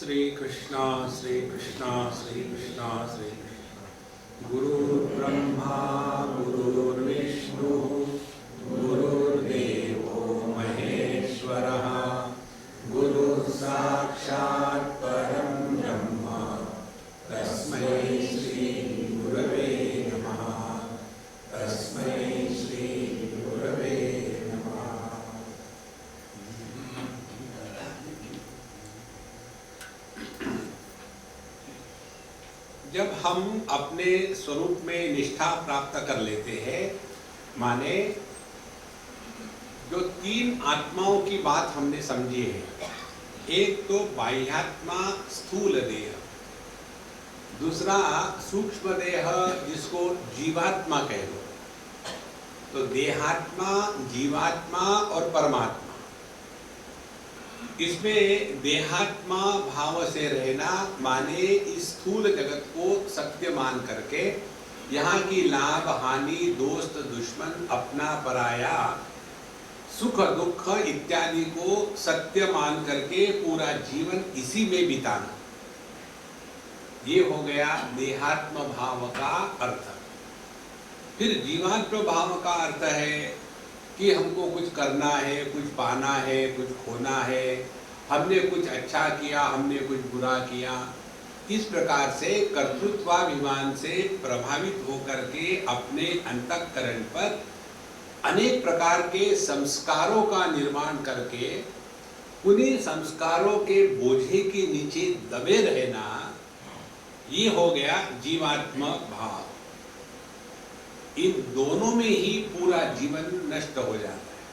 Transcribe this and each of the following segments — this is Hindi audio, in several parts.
श्री कृष्णा श्री कृष्णा श्री कृष्णा श्री कृष्णा। गुरुर्ब्रह्मा गुरुर्विष्णु गुरुर्देवो महेश्वरः गुरुः साक्षात् परं ब्रह्म तस्मै श्री गुरवे नमः। तस्मै श्री गुरवे नमः। जब हम अपने स्वरूप में निष्ठा प्राप्त कर लेते हैं, माने जो तीन आत्माओं की बात हमने समझी है, एक तो बाह्यात्मा स्थूल देह, दूसरा सूक्ष्म देह जिसको जीवात्मा कह लो, तो देहात्मा, जीवात्मा और परमात्मा। इसमें देहात्मा भाव से रहना माने इस स्थूल जगत को सत्य मान करके यहाँ की लाभ हानि, दोस्त दुश्मन, अपना पराया, सुख दुख इत्यादि को सत्य मान करके पूरा जीवन इसी में बिताना, ये हो गया देहात्म भाव का अर्थ। फिर जीवात्म भाव का अर्थ है कि हमको कुछ करना है, कुछ पाना है, कुछ खोना है, हमने कुछ अच्छा किया, हमने कुछ बुरा किया। इस प्रकार से कर्तृत्वाभिमान से प्रभावित होकर के अपने अंतःकरण पर अनेक प्रकार के संस्कारों का निर्माण करके उन्हीं संस्कारों के बोझे के नीचे दबे रहना, ये हो गया जीवात्म भाव। इन दोनों में ही पूरा जीवन नष्ट हो जाता है।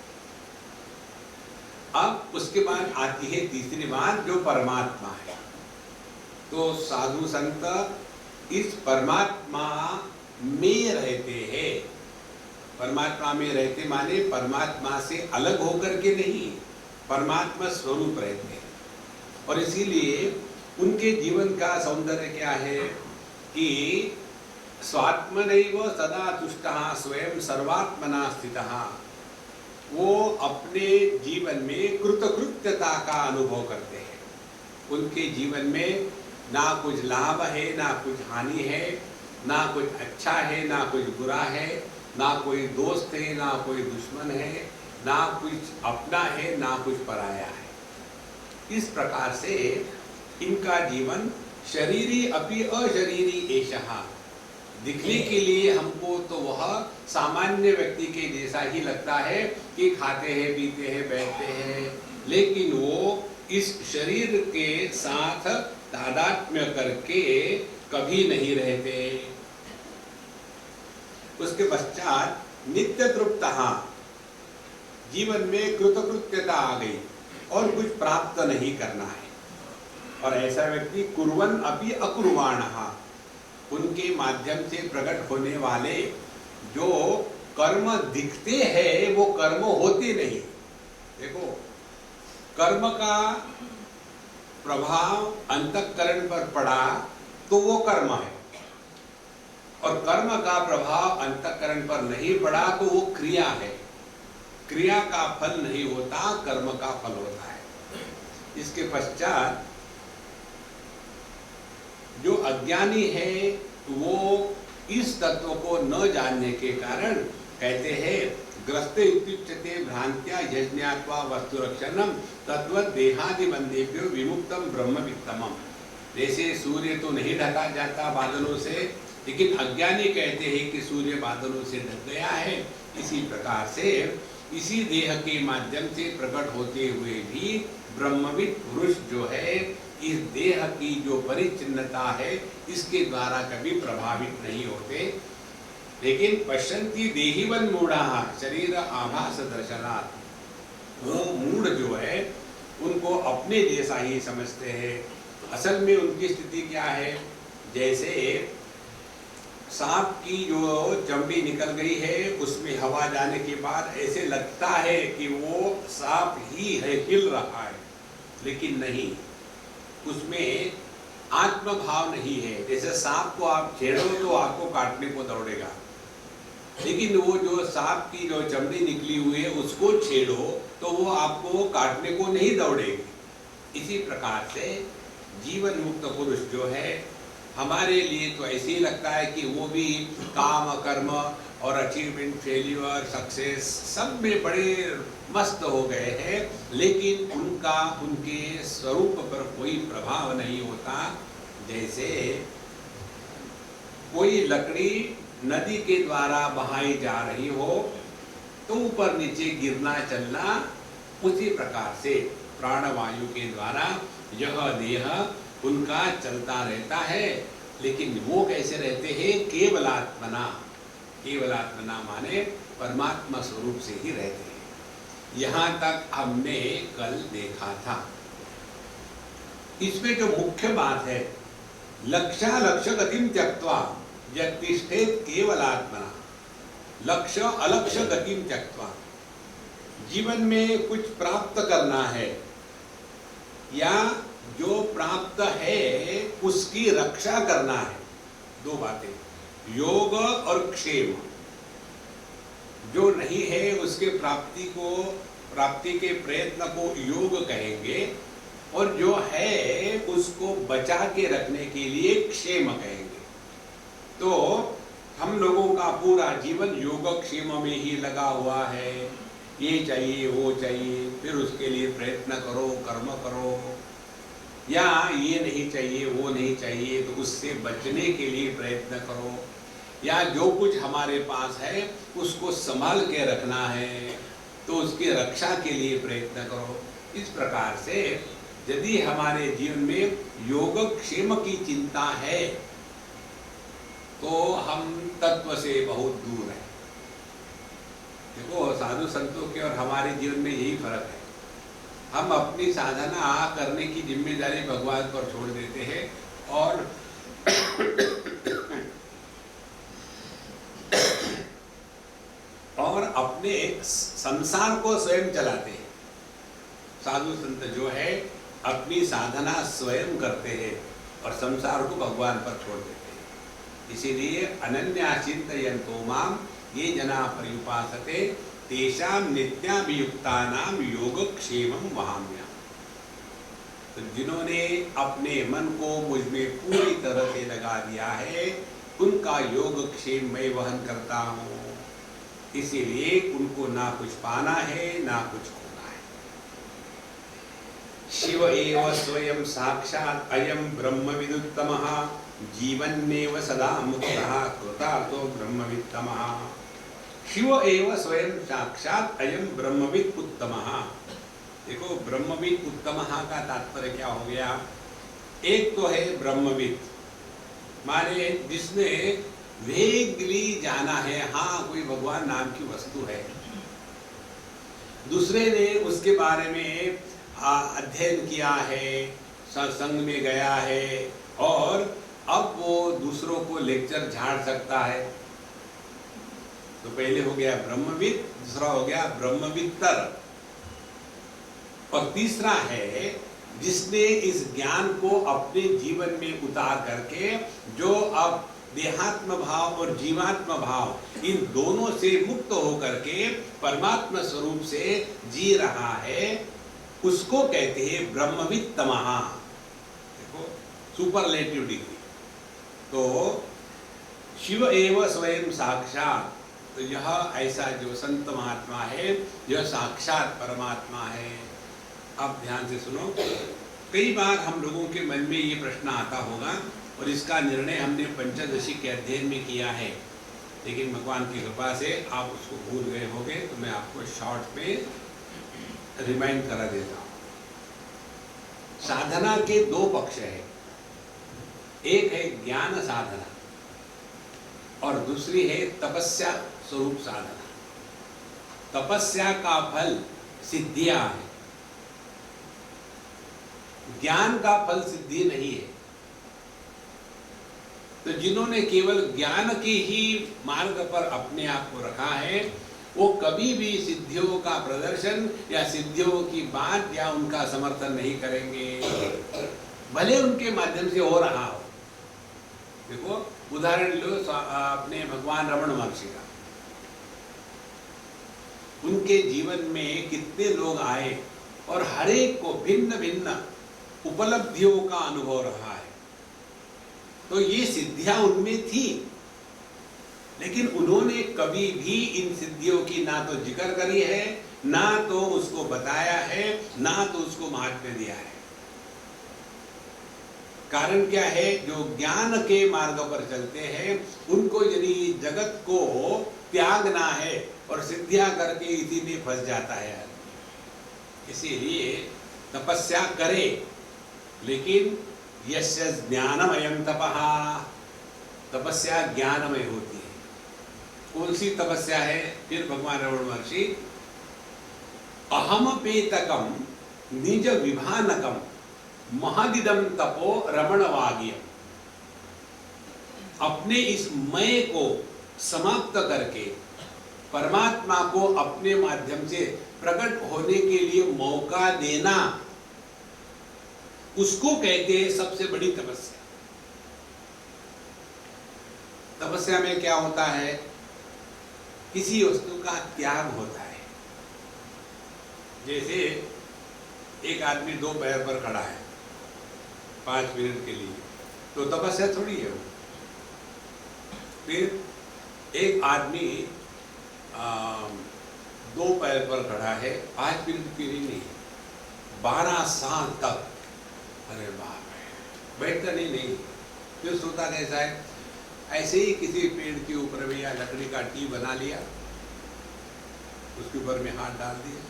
अब उसके बाद आती है तीसरी बात, जो परमात्मा है। तो साधु संत इस परमात्मा में रहते हैं। परमात्मा में रहते माने परमात्मा से अलग होकर के नहीं, परमात्मा स्वरूप रहते हैं। और इसीलिए उनके जीवन का सौंदर्य क्या है कि स्वात्मनैव सदा तुष्टः स्वयं सर्वात्मना स्थितः। वो अपने जीवन में कृतकृत्यता का अनुभव करते हैं। उनके जीवन में ना कुछ लाभ है, ना कुछ हानि है, ना कुछ अच्छा है, ना कुछ बुरा है, ना कोई दोस्त है, ना कोई दुश्मन है, ना कुछ अपना है, ना कुछ पराया है। इस प्रकार से इनका जीवन शरीरी अपि अशरीरी एषः। दिखने के लिए हमको तो वह सामान्य व्यक्ति के जैसा ही लगता है कि खाते हैं, पीते हैं, बैठते हैं, लेकिन वो इस शरीर के साथ तादात्म्य करके कभी नहीं रहते। उसके पश्चात नित्य तृप्तः, जीवन में कृतकृत्यता आ गई और कुछ प्राप्त नहीं करना है। और ऐसा व्यक्ति कुर्वन् अपि अकुर्वाणः, उनके माध्यम से प्रकट होने वाले जो कर्म दिखते हैं वो कर्म होते नहीं। देखो, कर्म का प्रभाव अंतःकरण पर पड़ा तो वो कर्म है, और कर्म का प्रभाव अंतःकरण पर नहीं पड़ा तो वो क्रिया है। क्रिया का फल नहीं होता, कर्म का फल होता है। इसके पश्चात जो अज्ञानी है वो इस तत्व को न जानने के कारण कहते हैं ग्रस्ते इत्युच्यते भ्रांत्या यज्ञात्वा वस्तुरक्षणम तद्वत् देहादि बंधेभ्यो विमुक्तम ब्रह्मवित्तमम्। जैसे सूर्य तो नहीं ढका जाता बादलों से, लेकिन अज्ञानी कहते हैं कि सूर्य बादलों से ढक गया है। इसी प्रकार से इसी देह के माध्यम से प्रकट होते हुए भी ब्रह्मविद पुरुष जो है इस देह की जो परिचिन्नता है इसके द्वारा कभी प्रभावित नहीं होते। लेकिन पश्यन्ति देहिवन मूढ़ाः शरीर आभास दर्शनात्, वो मूढ़ जो है उनको अपने जैसा ही समझते हैं। असल में उनकी स्थिति क्या है, जैसे सांप की जो चमड़ी निकल गई है उसमें हवा जाने के बाद ऐसे लगता है कि वो सांप ही है, हिल रहा है, लेकिन नहीं, उसमें आत्मभाव नहीं है। जैसे सांप को आप छेड़ो तो आपको काटने को दौड़ेगा, लेकिन वो जो सांप की जो चमड़ी निकली हुई है उसको छेड़ो तो वो आपको काटने को नहीं दौड़ेगी। इसी प्रकार से जीवन मुक्त पुरुष जो है, हमारे लिए तो ऐसे ही लगता है कि वो भी काम कर्म और अचीवमेंट, फेल्यूर, सक्सेस सब में बड़े मस्त हो गए हैं, लेकिन उनका उनके स्वरूप पर कोई प्रभाव नहीं होता। जैसे कोई लकड़ी नदी के द्वारा बहाई जा रही हो तो ऊपर नीचे गिरना चलना, उसी प्रकार से प्राणवायु के द्वारा यह देह उनका चलता रहता है, लेकिन वो कैसे रहते हैं? केवलात्मना। केवलात्मना माने परमात्मा स्वरूप से ही रहते हैं। यहाँ तक हमने कल देखा था। इसमें जो मुख्य बात है, लक्ष्य लक्ष्य गतिम त्यक्त्वा यत्तिष्ठेत केवलात्मना। लक्ष्य अलक्ष्य गतिम त्यक्त्वा, जीवन में कुछ प्राप्त करना है या जो प्राप्त है उसकी रक्षा करना है। दो बातें, योग और क्षेम। जो नहीं है उसके प्राप्ति के प्रयत्न को योग कहेंगे, और जो है उसको बचा के रखने के लिए क्षेम कहेंगे। तो हम लोगों का पूरा जीवन योग क्षेम में ही लगा हुआ है। ये चाहिए, वो चाहिए, फिर उसके लिए प्रयत्न करो, कर्म करो, या ये नहीं चाहिए, वो नहीं चाहिए तो उससे बचने के लिए प्रयत्न करो, या जो कुछ हमारे पास है उसको संभाल के रखना है तो उसकी रक्षा के लिए प्रयत्न करो। इस प्रकार से यदि हमारे जीवन में योग क्षेम की चिंता है तो हम तत्व से बहुत दूर हैं। देखो, साधु संतों के और हमारे जीवन में यही फर्क है। हम अपनी साधना करने की जिम्मेदारी भगवान पर छोड़ देते हैं और अपने संसार को स्वयं चलाते हैं। साधु संत जो है अपनी साधना स्वयं करते हैं और संसार को भगवान पर छोड़ देते हैं। इसीलिए अनन्या चिंतयन्तो माम ये जना पर्युपासते तेषां नित्याभियुक्तानां योगक्षेमं वहाम्यहम्। तो जिन्होंने अपने मन को मुझ में पूरी तरह से लगा दिया है, उनका योगक्षेम मैं वहन करता हूँ। इसीलिए उनको ना कुछ पाना है ना कुछ खोना है। शिव एव स्वयं साक्षात् अयं ब्रह्मविदुत्तमः जीवन्नेव सदा मुक्तः कृतार्थो ब्रह्मवित्तमः। शिव एव स्वयं साक्षात् अयं ब्रह्मविद उत्तमः। देखो, ब्रह्मविद उत्तमः का तात्पर्य क्या हो गया? एक तो है ब्रह्मविद, माने जिसने वेगली जाना है, हाँ कोई भगवान नाम की वस्तु है। दूसरे ने उसके बारे में अध्ययन किया है, सत्संग में गया है और अब वो दूसरों को लेक्चर झाड़ सकता है। तो पहले हो गया ब्रह्मविद, दूसरा हो गया ब्रह्मवित्तर, और तीसरा है जिसने इस ज्ञान को अपने जीवन में उतार करके जो अब देहात्म भाव और जीवात्म भाव इन दोनों से मुक्त होकर के परमात्मा स्वरूप से जी रहा है, उसको कहते हैं ब्रह्मवित्तमः। देखो, सुपरलेटिव डिग्री। तो शिव एव स्वयं साक्षात, तो यह ऐसा जो संत महात्मा है यह साक्षात परमात्मा है। अब ध्यान से सुनो। कई बार हम लोगों के मन में ये प्रश्न आता होगा और इसका निर्णय हमने पंचदशी के अध्ययन में किया है, लेकिन भगवान की कृपा से आप उसको भूल गए होंगे, तो मैं आपको शॉर्ट में रिमाइंड करा देता हूँ। साधना के दो पक्ष है, एक है ज्ञान साधना और दूसरी है तपस्या स्वरूप साधना। तपस्या का फल सिद्धियां है, ज्ञान का फल सिद्धि नहीं है। तो जिन्होंने केवल ज्ञान के ही मार्ग पर अपने आप को रखा है, वो कभी भी सिद्धियों का प्रदर्शन या सिद्धियों की बात या उनका समर्थन नहीं करेंगे, भले उनके माध्यम से हो रहा हो। देखो, उदाहरण लो अपने भगवान रमण महर्षि का। उनके जीवन में कितने लोग आए और हर एक को भिन्न भिन्न उपलब्धियों का अनुभव रहा है। तो ये सिद्धियां उनमें थी, लेकिन उन्होंने कभी भी इन सिद्धियों की ना तो जिक्र करी है, ना तो उसको बताया है, ना तो उसको महात्म्य दिया है। कारण क्या है? जो ज्ञान के मार्ग पर चलते हैं उनको यदि जगत को त्यागना है और सिद्धियां करके इसी में फंस जाता है। इसीलिए तपस्या करे, लेकिन यस्य ज्ञानमयं तपः, तपस्या ज्ञानमय होती है। कौन सी तपस्या है? फिर भगवान रमण महर्षि अहमपेतकम निज विभानकम महदिदम तपो रमणवाग्यम, अपने इस मैं को समाप्त करके परमात्मा को अपने माध्यम से प्रकट होने के लिए मौका देना, उसको कहते हैं सबसे बड़ी तपस्या। तपस्या में क्या होता है? किसी वस्तु का त्याग होता है। जैसे एक आदमी दो पैर पर खड़ा है 5 मिनट के लिए, तो तपस्या थोड़ी है वो। फिर एक आदमी 2 पैर पर खड़ा है 5 मिनट के लिए नहीं, 12 साल तक, अरे बाप रे, बैठता नहीं। फिर सोता कैसा है? ऐसे ही किसी पेड़ के ऊपर में या लकड़ी का टी बना लिया, उसके ऊपर में हाथ डाल दिया,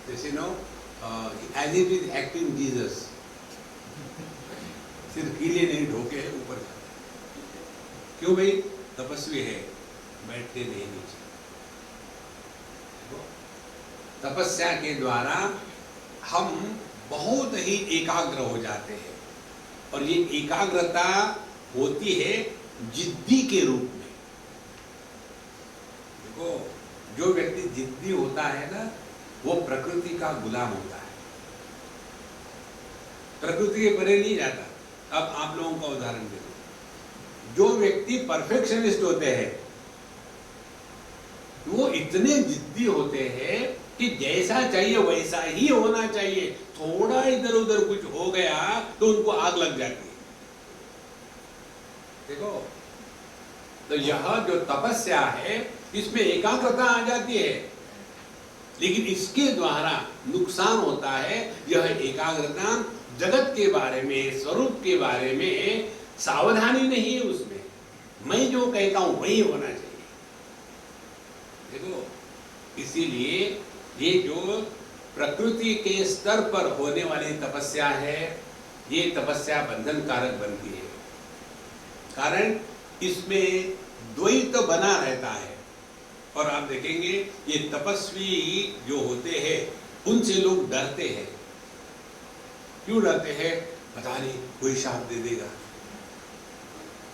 जैसे no as it is acting Jesus, सिर्फ कीले नहीं ढोके ऊपर जाते। क्यों भाई? तपस्वी है, बैठते नहीं नीचे। तपस्या के द्वारा हम बहुत ही एकाग्र हो जाते हैं, और ये एकाग्रता होती है जिद्दी के रूप में। देखो, जो व्यक्ति जिद्दी होता है ना, वो प्रकृति का गुलाम होता है, प्रकृति के परे नहीं जाता। अब आप लोगों का उदाहरण दे दो, जो व्यक्ति परफेक्शनिस्ट होते हैं वो इतने जिद्दी होते हैं कि जैसा चाहिए वैसा ही होना चाहिए, थोड़ा इधर उधर कुछ हो गया तो उनको आग लग जाती है। देखो, तो यह जो तपस्या है इसमें एकाग्रता आ जाती है, लेकिन इसके द्वारा नुकसान होता है। यह एकाग्रता जगत के बारे में, स्वरूप के बारे में सावधानी नहीं है, उसमें मैं जो कहता हूं वही होना चाहिए। देखो, इसीलिए ये जो प्रकृति के स्तर पर होने वाली तपस्या है, ये तपस्या बंधन कारक बनती है। कारण इसमें द्वैत बना रहता है, और आप देखेंगे ये तपस्वी जो होते हैं उनसे लोग डरते हैं। क्यों डरते हैं? पता नहीं कोई शाप दे देगा।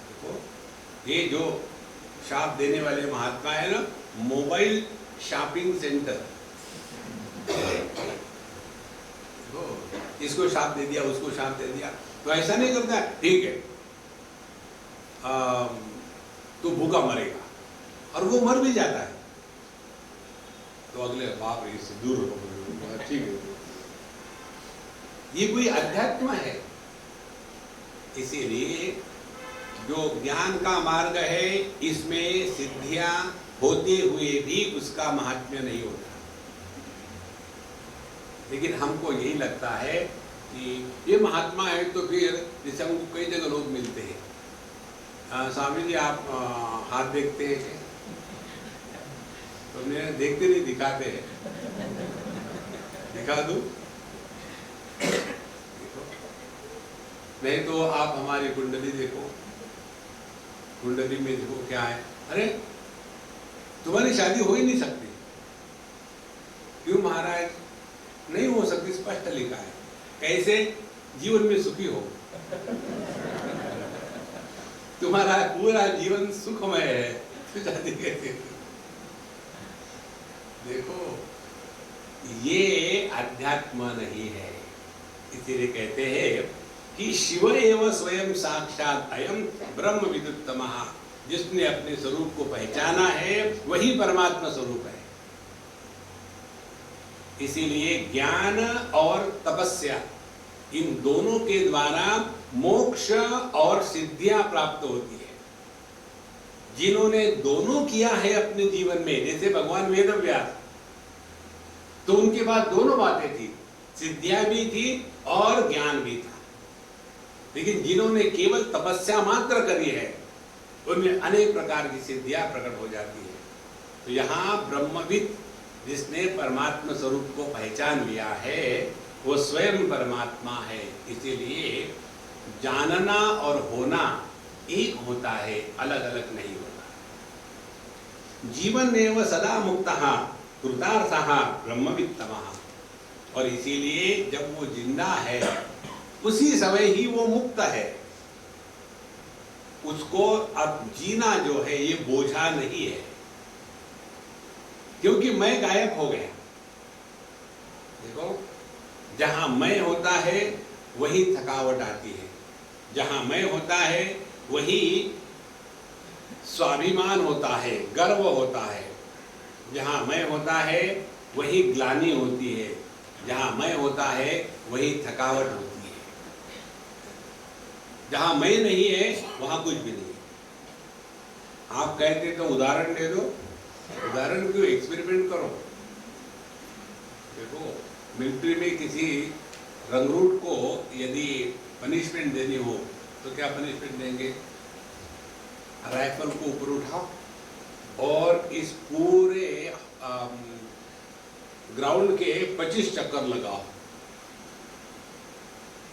देखो, ये जो शाप देने वाले महात्मा है ना, मोबाइल शॉपिंग सेंटर, इसको शाप दे दिया, उसको शाप दे दिया, तो ऐसा नहीं करता। ठीक है, तो भूखा मरेगा, और वो मर भी जाता है, तो अगले बाप रे इससे दूर हो, ठीक है। ये कोई अध्यात्म है। इसीलिए जो ज्ञान का मार्ग है, इसमें सिद्धियां होते हुए भी उसका महात्म्य नहीं होता। लेकिन हमको यही लगता है कि ये महात्मा है, तो फिर जैसे हमको कई जगह लोग मिलते हैं, स्वामी जी आप हाथ देखते हैं क्या? तो मैं देखते नहीं, दिखाते हैं। दिखा दूं? नहीं तो आप हमारी कुंडली देखो, कुंडली में देखो क्या है। अरे तुम्हारी शादी हो ही नहीं सकती। क्यों महाराज? नहीं हो सकती, स्पष्ट लिखा है। कैसे? जीवन में सुखी हो। तुम्हारा पूरा जीवन सुखमय है, तो शादी कैसे? देखो, ये अध्यात्म नहीं है। इसीलिए कहते हैं कि शिव एव स्वयं साक्षात अयम ब्रह्म विदुत्तमः, जिसने अपने स्वरूप को पहचाना है वही परमात्मा स्वरूप है। इसीलिए ज्ञान और तपस्या, इन दोनों के द्वारा मोक्ष और सिद्धियां प्राप्त होती है। जिन्होंने दोनों किया है अपने जीवन में, जैसे भगवान वेदव्यास, तो उनके पास दोनों बातें थी, सिद्धियां भी थी और ज्ञान भी था। लेकिन जिन्होंने केवल तपस्या मात्र करी है, उनमें अनेक प्रकार की सिद्धियां प्रकट हो जाती है। तो यहाँ ब्रह्मविद, जिसने परमात्मा स्वरूप को पहचान लिया है, वो स्वयं परमात्मा है। इसीलिए जानना और होना एक होता है, अलग अलग नहीं होता। जीवन एव सदा मुक्तः कृतार्थः ब्रह्मवित्तमः। और इसीलिए जब वो जिंदा है, उसी समय ही वो मुक्त है। उसको अब जीना जो है ये बोझा नहीं है, क्योंकि मैं गायब हो गया। देखो, जहां मैं होता है वही थकावट आती है, जहां मैं होता है वही स्वाभिमान होता है, गर्व होता है। जहां मैं होता है वही ग्लानि होती है, जहां मैं होता है वही थकावट होती है। जहां मैं नहीं है वहां कुछ भी नहीं। आप कहते तो उदाहरण दे दो, उदाहरण क्यों, एक्सपेरिमेंट करो। देखो, मिलिट्री में किसी रंगरूट को यदि पनिशमेंट देनी हो तो क्या पनिशमेंट देंगे? राइफल को ऊपर उठाओ और इस पूरे ग्राउंड के 25 चक्कर लगाओ,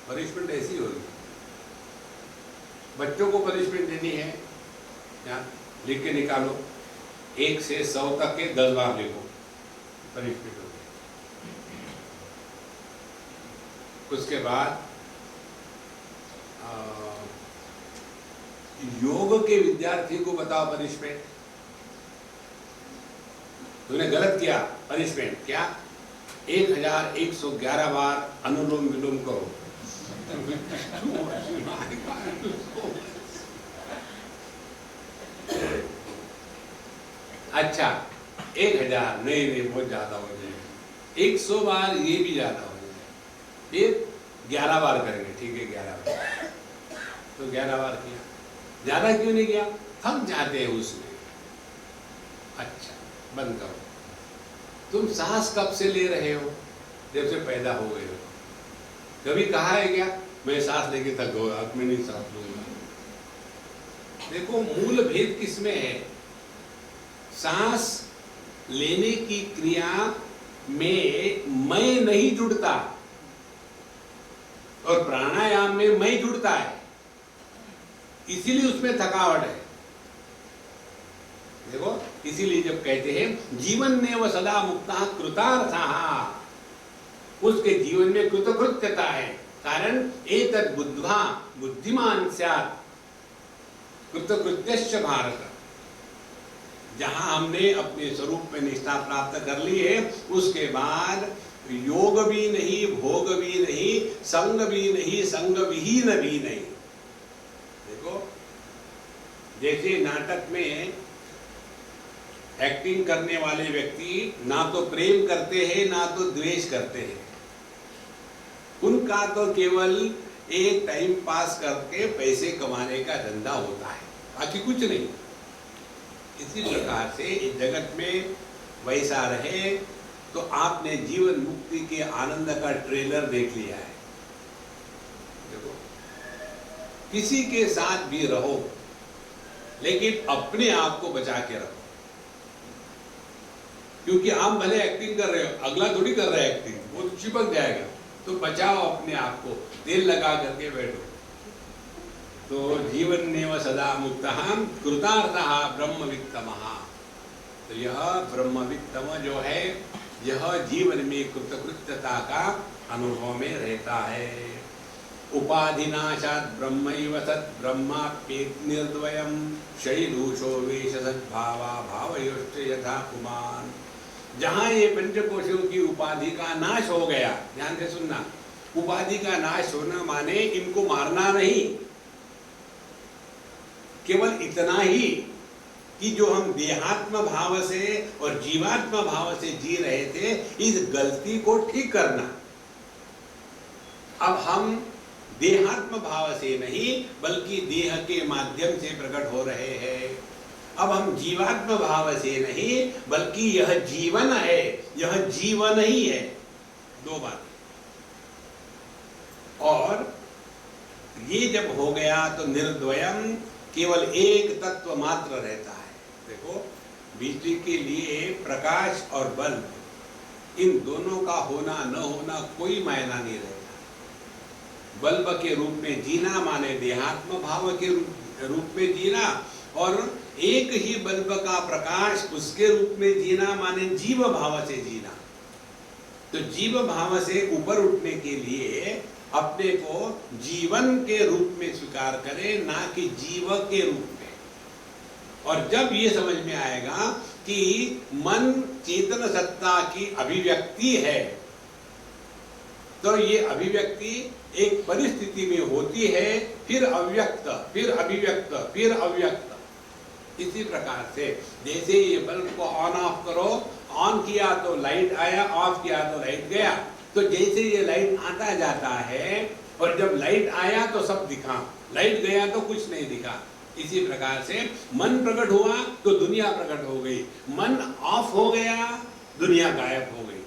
पनिशमेंट ऐसी होगी। बच्चों को पनिशमेंट देनी है, क्या लिख के निकालो, 1 से 100 तक के 10 बार लिखो, पनिशमेंट होगी। उसके बाद योग के विद्यार्थी को बताओ पनिशमेंट। तूने गलत किया, पनिशमेंट क्या? 1111 बार अनुलोम विलोम करो। अच्छा, 1000 नहीं, बहुत ज्यादा हो जाए। 100 बार ये भी ज्यादा हो जाए। फिर 11 बार करेंगे, ठीक है 11 बार। तो 11 बार किया, ज्यादा क्यों नहीं किया? थक जाते हैं उसमें। अच्छा, बंद करो। तुम सांस कब से ले रहे हो? जब से पैदा हो गए हो। कभी कहा है क्या मैं सांस लेके थक गया, अब मैं नहीं सांस लूंगा? देखो, मूल भेद किसमें है? सांस लेने की क्रिया में मैं नहीं जुड़ता और प्राणायाम में मैं जुड़ता है, इसीलिए उसमें थकावट है। देखो, इसीलिए जब कहते हैं जीवन में वह सदा मुक्ता कृतार्थः, उसके जीवन में कृतकृत्यता है। कारण एतद् बुद्ध्वा बुद्धिमान स्यात् कृतकृत्यश्च भारत। जहां हमने अपने स्वरूप में निष्ठा प्राप्त कर ली है, उसके बाद योग भी नहीं, भोग भी नहीं, संग भी नहीं, संग विहीन भी नहीं। देखो, जैसे नाटक में एक्टिंग करने वाले व्यक्ति ना तो प्रेम करते हैं ना तो द्वेष करते हैं, उनका तो केवल एक टाइम पास करके पैसे कमाने का धंधा होता है, बाकी कुछ नहीं। इसी प्रकार से इस जगत में वैसा रहे तो आपने जीवन मुक्ति के आनंद का ट्रेलर देख लिया है। देखो, किसी के साथ भी रहो लेकिन अपने आप को बचा के रखो, क्योंकि आप भले एक्टिंग कर रहे हो, अगला थोड़ी कर रहा है एक्टिंग, वो चिपक जाएगा। तो बचाओ अपने आप को, तेल लगा करके बैठो। तो जीवन नेव सदा मुक्तः कृतार्थः ब्रह्मवित्तमः। तो यह ब्रह्मवित्तम जो है, यह जीवन में कृतकृत्यता का अनुभव में रहता है। उपाधिनाशात् ब्रह्मैव तत् ब्रह्माप्येति निर्द्वयम् शैलूषो वेश सद्भावा भावयोश्च यथा पुमान्। जहाँ ये पंचकोशों की उपाधि का नाश हो गया, ध्यान से सुनना, उपाधि का नाश होना माने इनको मारना नहीं, केवल इतना ही कि जो हम देहात्म भाव से और जीवात्म भाव से जी रहे थे, इस गलती को ठीक करना। अब हम देहात्म भाव से नहीं बल्कि देह के माध्यम से प्रकट हो रहे हैं। अब हम जीवात्म भाव से नहीं बल्कि यह जीवन है, यह जीवन ही है। दो बात। और ये जब हो गया तो निर्द्वयम, केवल एक तत्व मात्र रहता है। देखो, बिजली के लिए प्रकाश और बल्ब, इन दोनों का होना न होना कोई मायना नहीं रहता। बल्ब के रूप में जीना माने देहात्म भाव के रूप में जीना, और एक ही बल्ब का प्रकाश उसके रूप में जीना माने जीव भाव से जीना। तो जीव भाव से ऊपर उठने के लिए अपने को जीवन के रूप में स्वीकार करें, ना कि जीव के रूप में। और जब ये समझ में आएगा कि मन चेतन सत्ता की अभिव्यक्ति है, तो ये अभिव्यक्ति एक परिस्थिति में होती है, फिर अव्यक्त, फिर अभिव्यक्त, फिर अव्यक्त। इसी प्रकार से जैसे ये बल्ब को ऑन ऑफ करो, ऑन किया तो लाइट आया, ऑफ किया तो लाइट गया। तो जैसे ये लाइट आता जाता है, और जब लाइट आया तो सब दिखा, लाइट गया तो कुछ नहीं दिखा। इसी प्रकार से मन प्रकट हुआ तो दुनिया प्रकट हो गई, मन ऑफ हो गया, दुनिया गायब हो गई।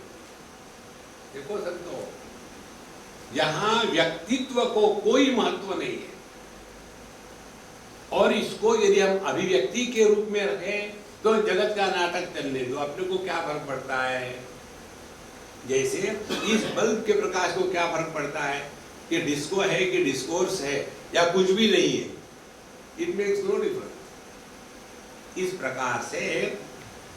देखो संतो, यहां व्यक्तित्व को कोई महत्व नहीं है, और इसको यदि हम अभिव्यक्ति के रूप में रखें तो जगत का नाटक चलने दो, अपने को क्या फर्क पड़ता है। जैसे इस बल्ब के प्रकाश को क्या फर्क पड़ता है कि डिस्को है कि डिस्कोर्स है या कुछ भी नहीं है, इट मेक्स नो डिफरेंस। इस प्रकार से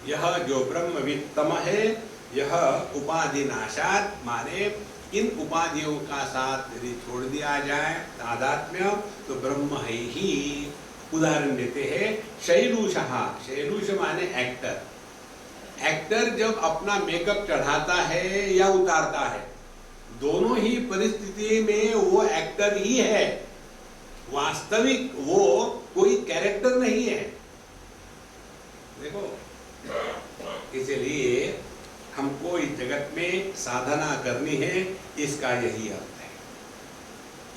यह जो ब्रह्मवित्तम है, यह उपाधि नाशात, माने इन उपाधियों का साथ यदि छोड़ दिया जाए तादात्म्य, तो ब्रह्म है ही। उदाहरण देते हैं शैलूषः, शैलूष माने एक्टर। एक्टर जब अपना मेकअप चढ़ाता है या उतारता है, दोनों ही परिस्थिति में वो एक्टर ही है, वास्तविक वो कोई कैरेक्टर नहीं है। देखो, इसलिए हमको इस जगत में साधना करनी है, इसका यही अर्थ है।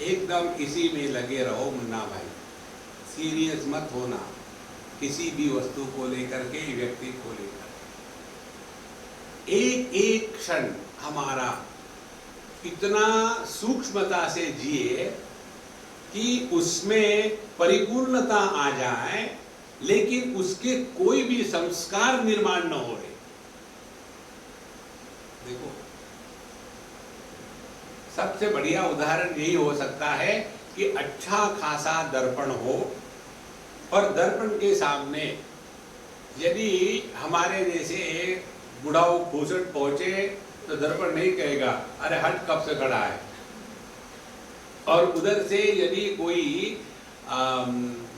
एकदम इसी में लगे रहो मुन्ना भाई, सीरियस मत होना किसी भी वस्तु को लेकर के, व्यक्ति को लेकर। एक एक क्षण हमारा इतना सूक्ष्मता से जिए कि उसमें परिपूर्णता आ जाए, लेकिन उसके कोई भी संस्कार निर्माण न हो रहे। देखो, सबसे बढ़िया उदाहरण यही हो सकता है कि अच्छा खासा दर्पण हो, और दर्पण के सामने यदि हमारे जैसे बुढ़ाऊ भूषण पहुंचे तो दर्पण नहीं कहेगा अरे हट कब से खड़ा है। और उधर से यदि कोई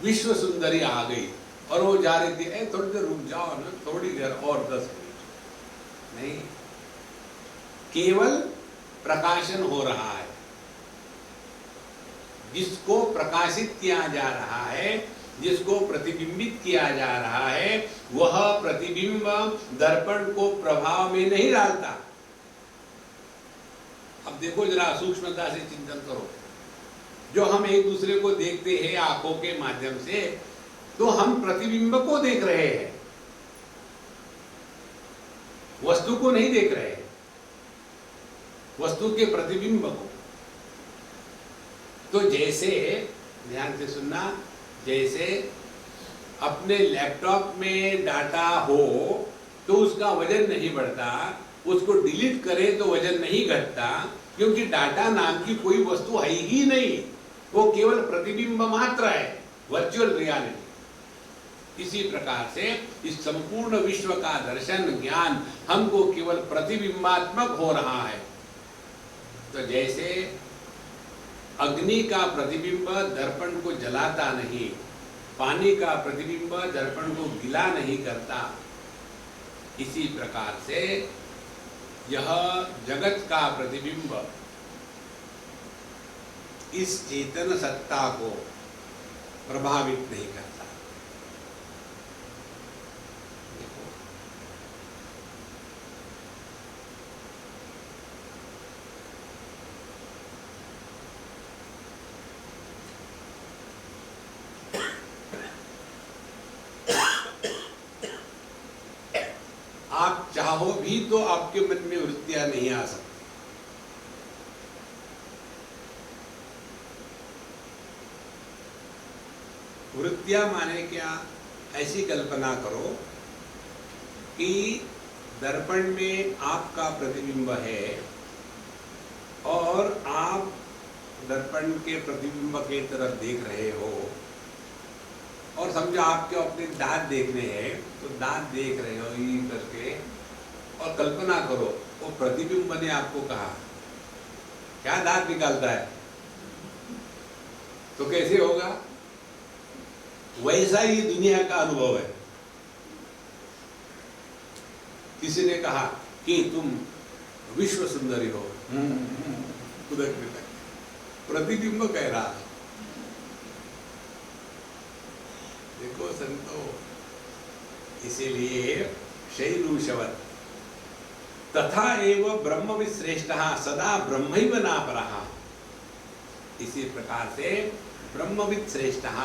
विश्व सुंदरी आ गई और वो जा रही थी, थोड़ी देर रुक जाओ ना, थोड़ी देर और 10 मिनट नहीं, केवल प्रकाशन हो रहा है। जिसको प्रकाशित किया जा रहा है, जिसको प्रतिबिंबित किया जा रहा है, वह प्रतिबिंब दर्पण को प्रभाव में नहीं डालता। अब देखो जरा सूक्ष्मता से चिंतन करो, जो हम एक दूसरे को देखते हैं आंखों के माध्यम से, तो हम प्रतिबिंब को देख रहे हैं, वस्तु को नहीं देख रहे हैं, वस्तु के प्रतिबिंब को। तो जैसे, ध्यान से सुनना, जैसे अपने लैपटॉप में डाटा हो तो उसका वजन नहीं बढ़ता, उसको डिलीट करें तो वजन नहीं घटता, क्योंकि डाटा नाम की कोई वस्तु है ही नहीं, वो केवल प्रतिबिंब मात्र है, वर्चुअल रियलिटी। इसी प्रकार से इस संपूर्ण विश्व का दर्शन ज्ञान हमको केवल प्रतिबिंबात्मक हो रहा है। तो जैसे अग्नि का प्रतिबिंब दर्पण को जलाता नहीं, पानी का प्रतिबिंब दर्पण को गीला नहीं करता, इसी प्रकार से यह जगत का प्रतिबिंब इस चेतन सत्ता को प्रभावित नहीं करता। चाहो भी तो आपके मन में वृत्तियां नहीं आ सकती। वृत्तियां माने क्या? ऐसी कल्पना करो कि दर्पण में आपका प्रतिबिंब है और आप दर्पण के प्रतिबिंब के तरफ देख रहे हो, और समझो आपके अपने दांत देखने हैं तो दांत देख रहे हो ये करके, और कल्पना करो वो प्रतिबिंब ने आपको कहा क्या दांत निकालता है, तो कैसे होगा? वैसा ही दुनिया का अनुभव है। किसी ने कहा कि तुम विश्व सुंदरी हो, कुदरत प्रतिबिंब कह रहा है। देखो संतो, इसीलिए शैलूषवत् तथा एव ब्रह्मवित् श्रेष्ठः सदा ब्रह्मैव नापरः। इसी प्रकार से ब्रह्मवित् श्रेष्ठः,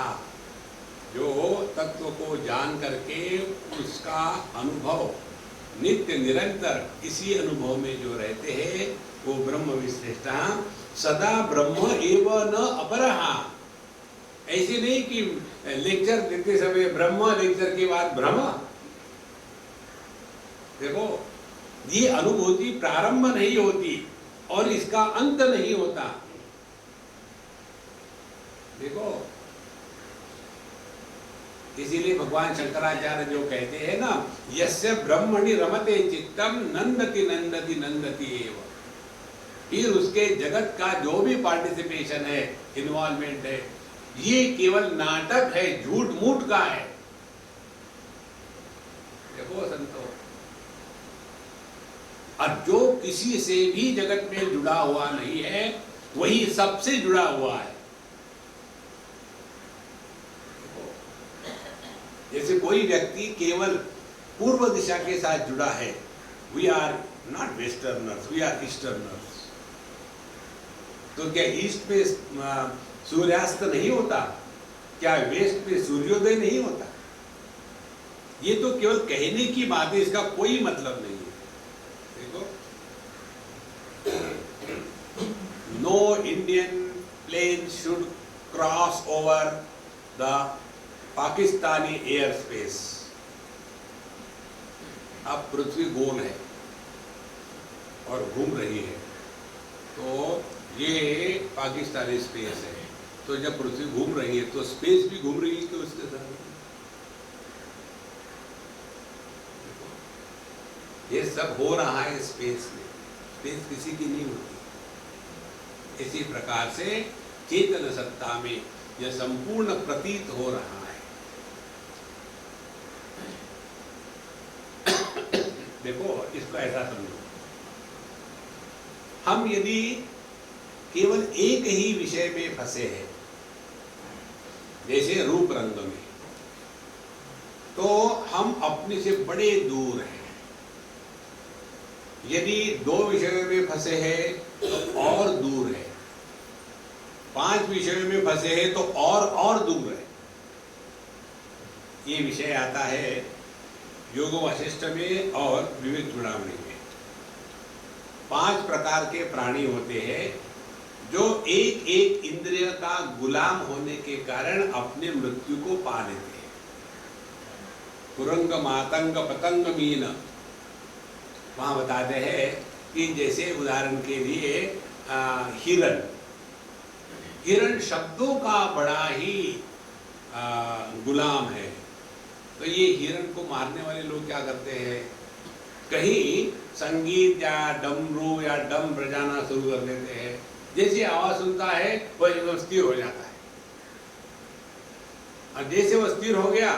जो तत्व को जान करके उसका अनुभव नित्य निरंतर इसी अनुभव में जो रहते हैं वो ब्रह्मवित् श्रेष्ठः सदा ब्रह्म एव न अपरः। ऐसे नहीं कि लेक्चर देते समय ब्रह्म, लेक्चर के बाद ब्रह्म। देखो, ये अनुभूति प्रारंभ नहीं होती और इसका अंत नहीं होता। देखो, इसीलिए भगवान शंकराचार्य जो कहते हैं ना, यस्य ब्रह्मणि रमते चित्तम नंदति नंदति नंदति एव। फिर उसके जगत का जो भी पार्टिसिपेशन है, इन्वॉल्वमेंट है, ये केवल नाटक है, झूठ मूठ का है। देखो संतो, और जो किसी से भी जगत में जुड़ा हुआ नहीं है वही सबसे जुड़ा हुआ है। जैसे कोई व्यक्ति केवल पूर्व दिशा के साथ जुड़ा है, we are not westerners, we are easterners. तो क्या ईस्ट में सूर्यास्त नहीं होता? क्या वेस्ट में सूर्योदय नहीं होता? ये तो केवल कहने की बात है, इसका कोई मतलब नहीं है। देखो, no Indian plane should cross over the Pakistani air space. अब पृथ्वी गोल है और घूम रही है, तो ये पाकिस्तानी स्पेस है। तो जब पृथ्वी घूम रही है तो स्पेस भी घूम रही है कि उसके साथ। ये सब हो रहा है स्पेस में, स्पेस किसी की नहीं होती। इसी प्रकार से चेतन सत्ता में यह संपूर्ण प्रतीत हो रहा है। देखो, इसको ऐसा समझो, हम यदि केवल एक ही विषय में फंसे हैं, जैसे रूप रंग में, तो हम अपने से बड़े दूर हैं। यदि दो विषयों में फंसे हैं तो और दूर है, 5 विषयों में फंसे हैं तो और दूर है। ये विषय आता है योग वशिष्ठ में और विवेक चूड़ामणि में। 5 प्रकार के प्राणी होते हैं जो एक एक इंद्रिय का गुलाम होने के कारण अपने मृत्यु को पा लेते हैं। कुरंग मातंग पतंग मीन, वहां बताते हैं कि जैसे उदाहरण के लिए हिरण शब्दों का बड़ा ही गुलाम है। तो ये हिरण को मारने वाले लोग क्या करते हैं, कहीं संगीत या डमरू या डम बजाना शुरू कर देते हैं। जैसे आवाज सुनता है वह स्थिर हो जाता है, और जैसे वो स्थिर हो गया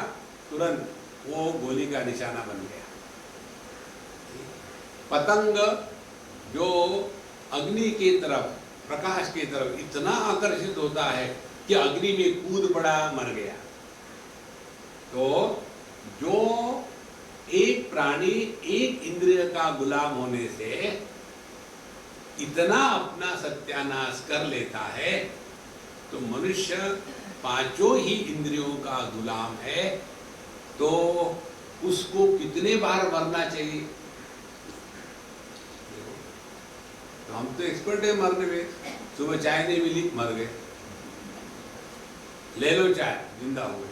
तुरंत वो गोली का निशाना बन गया। पतंग जो अग्नि की तरफ, प्रकाश की तरफ इतना आकर्षित होता है कि अग्नि में कूद पड़ा, मर गया। तो जो एक प्राणी एक इंद्रिय का गुलाम होने से इतना अपना सत्यानाश कर लेता है, तो मनुष्य 5 ही इंद्रियों का गुलाम है, तो उसको कितने बार मरना चाहिए? हम तो एक्सपर्ट है मरने में। सुबह चाय नहीं मिली, मर गए। ले लो चाय, जिंदा हो गए।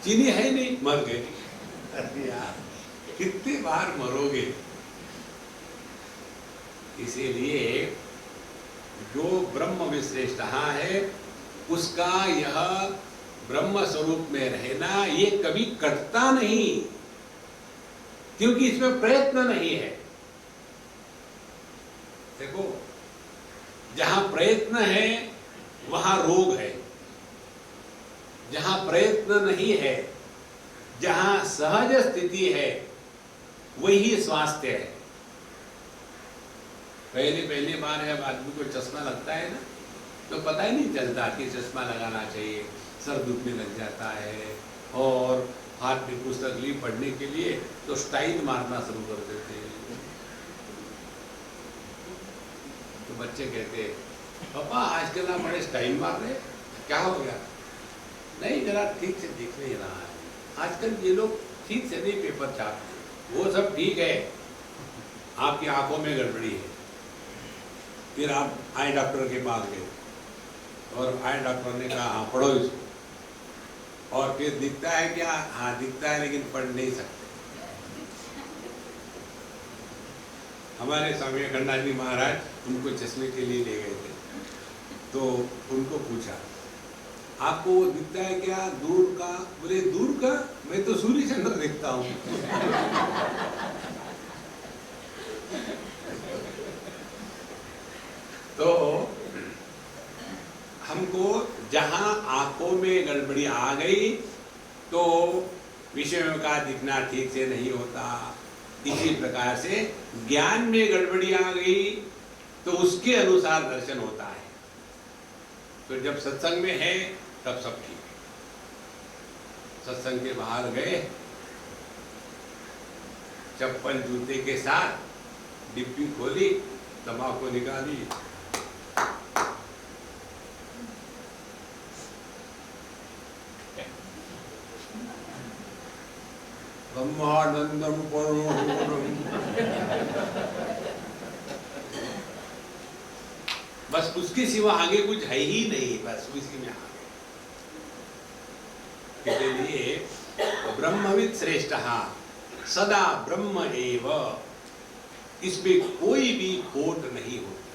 चीनी है नहीं, मर गए। अरे यार, कितनी बार मरोगे? इसीलिए जो ब्रह्म विश्रेष्ठ है उसका यह ब्रह्म स्वरूप में रहना ये कभी कटता नहीं, क्योंकि इसमें प्रयत्न नहीं है। देखो, जहां प्रयत्न है वहां रोग है, जहां प्रयत्न नहीं है, जहां सहज स्थिति है, वही स्वास्थ्य है। पहली बार है आदमी को चश्मा लगता है ना, तो पता ही नहीं चलता कि चश्मा लगाना चाहिए, सर दुखने लग जाता है, और हाथ में कुछ तकलीफ पड़ने के लिए तो स्टाइल मारना शुरू कर देते हैं। तो बच्चे कहते हैं, पापा आजकल आप बड़े स्टाइल मार रहे, क्या हो गया? नहीं, जरा ठीक से दिख नहीं रहा है, आजकल ये लोग ठीक से नहीं पेपर छापते। वो सब ठीक है, आपकी आंखों में गड़बड़ी है। फिर आप आई डॉक्टर के पास गए और आई डॉक्टर ने कहा हाँ पढ़ो इसको, और फिर दिखता है क्या? हाँ दिखता है, लेकिन पढ़ नहीं सकते। हमारे स्वामी अखंडानंद जी महाराज उनको चश्मे के लिए ले गए थे, तो उनको पूछा आपको वो दिखता है क्या दूर का? बोले दूर का? मैं तो सूर्य चंद्र देखता हूँ। तो हमको जहां आंखों में गड़बड़ी आ गई तो विषयों का दिखना ठीक से नहीं होता। इसी प्रकार से ज्ञान में गड़बड़ी आ गई तो उसके अनुसार दर्शन होता है। तो जब सत्संग में है तब सब ठीक है, सत्संग के बाहर गए, चप्पल जूते के साथ डिब्बी खोली, तंबाकू निकाली, ब्रह्मानंदम बस उसके सिवा आगे कुछ है ही नहीं, बस उसी में आ गए। इसलिए ब्रह्मविद श्रेष्ठ सदा ब्रह्म एव, इसमें कोई भी खोट नहीं होती।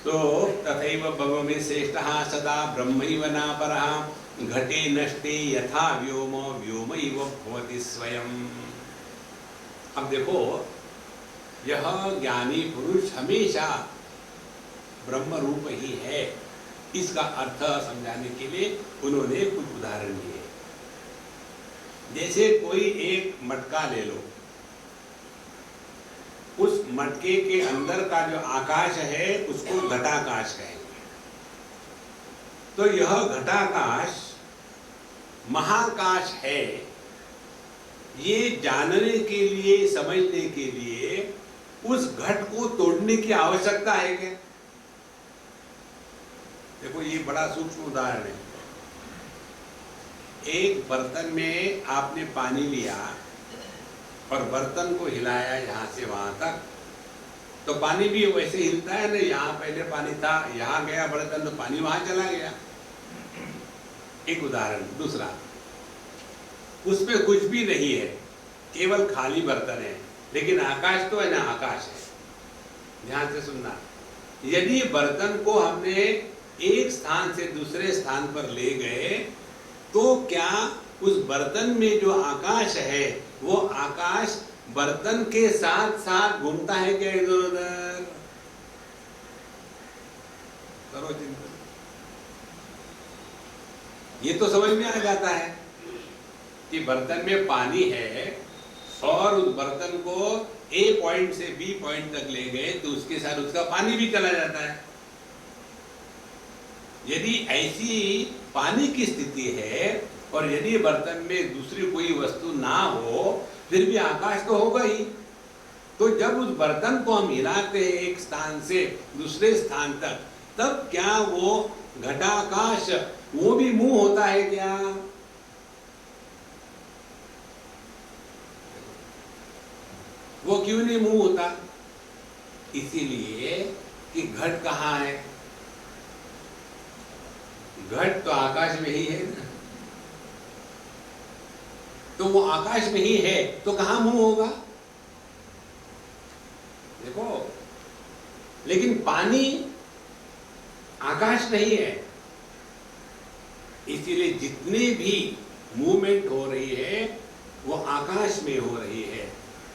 तो तथैव ब्रह्मविद श्रेष्ठ सदा ब्रह्मैव नापरः घटे नष्टे यथा व्योम व्योमैव भवति स्वयं। अब देखो, यह ज्ञानी पुरुष हमेशा ब्रह्म रूप ही है, इसका अर्थ समझाने के लिए उन्होंने कुछ उदाहरण दिए। जैसे कोई एक मटका ले लो, उस मटके के अंदर का जो आकाश है उसको घटाकाश कहेंगे। तो यह घटाकाश महाकाश है, ये जानने के लिए, समझने के लिए उस घट को तोड़ने की आवश्यकता है क्या? देखो, ये बड़ा सूक्ष्म उदाहरण है। एक बर्तन में आपने पानी लिया और बर्तन को हिलाया यहां से वहां तक, तो पानी भी वैसे हिलता है ना, यहाँ पहले पानी था, यहाँ गया बर्तन तो पानी वहां चला गया। एक उदाहरण। दूसरा, उसमें कुछ भी नहीं है, केवल खाली बर्तन है, लेकिन आकाश तो है ना, आकाश है। ध्यान से सुनना, यदि बर्तन को हमने एक स्थान से दूसरे स्थान पर ले गए तो क्या उस बर्तन में जो आकाश है वो आकाश बर्तन के साथ साथ घूमता है क्या इधर उधर? करो चिंतन, ये तो समझ में आ जाता है कि बर्तन में पानी है और उस बर्तन को A पॉइंट से B पॉइंट तक ले गए तो उसके साथ उसका पानी भी चला जाता है। यदि ऐसी पानी की स्थिति है और यदि बर्तन में दूसरी कोई वस्तु ना हो, फिर भी आकाश तो होगा ही। तो जब उस बर्तन को हम हिलाते हैं एक स्थान से दूसरे स्थान तक, तब क्या वो घटाकाश वो भी मुंह होता है क्या? वो क्यों नहीं मुंह होता? इसीलिए कि घट कहाँ है? घट तो आकाश में ही है ना। तो वो आकाश में ही है तो कहां मुंह होगा? देखो, लेकिन पानी आकाश नहीं है, इसीलिए जितने भी मूवमेंट हो रही है वो आकाश में हो रही है।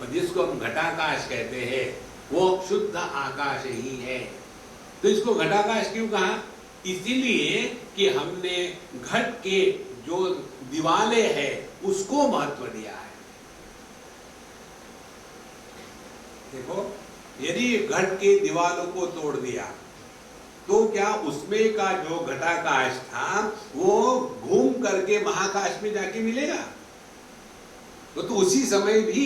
और जिसको हम घटाकाश कहते हैं वो शुद्ध आकाश ही है। तो इसको घटाकाश क्यों कहा? इसीलिए कि हमने घट के जो दीवाले है उसको महत्व दिया है। देखो, यदि घट के दीवालों को तोड़ दिया तो क्या उसमें का जो घटाकाश था वो घूम करके महाकाश में जाके मिलेगा? तो उसी समय भी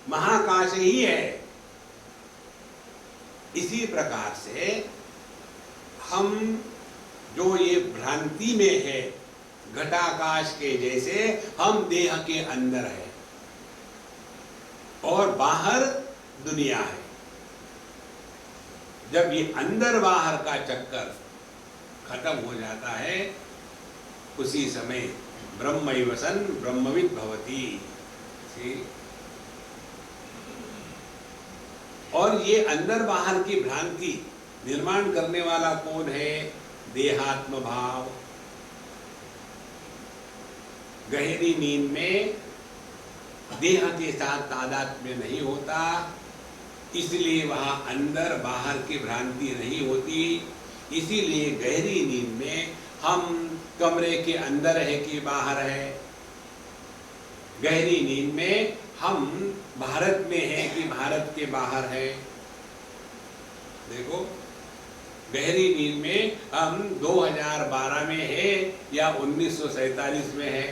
महाकाश ही है। इसी प्रकार से हम जो ये भ्रांति में है घटाकाश के जैसे, हम देह के अंदर है और बाहर दुनिया है। जब ये अंदर बाहर का चक्कर खत्म हो जाता है उसी समय ब्रह्मैव सन् ब्रह्मविद् भवति। और ये अंदर बाहर की भ्रांति निर्माण करने वाला कौन है? देहात्म भाव। गहरी नींद में देह के साथ तादात्म्य नहीं होता, इसलिए वहां अंदर बाहर की भ्रांति नहीं होती। इसीलिए गहरी नींद में हम कमरे के अंदर है कि बाहर है, गहरी नींद में हम भारत में है कि भारत के बाहर है। देखो, गहरी नींद में हम 2012 में है या 1947 में है।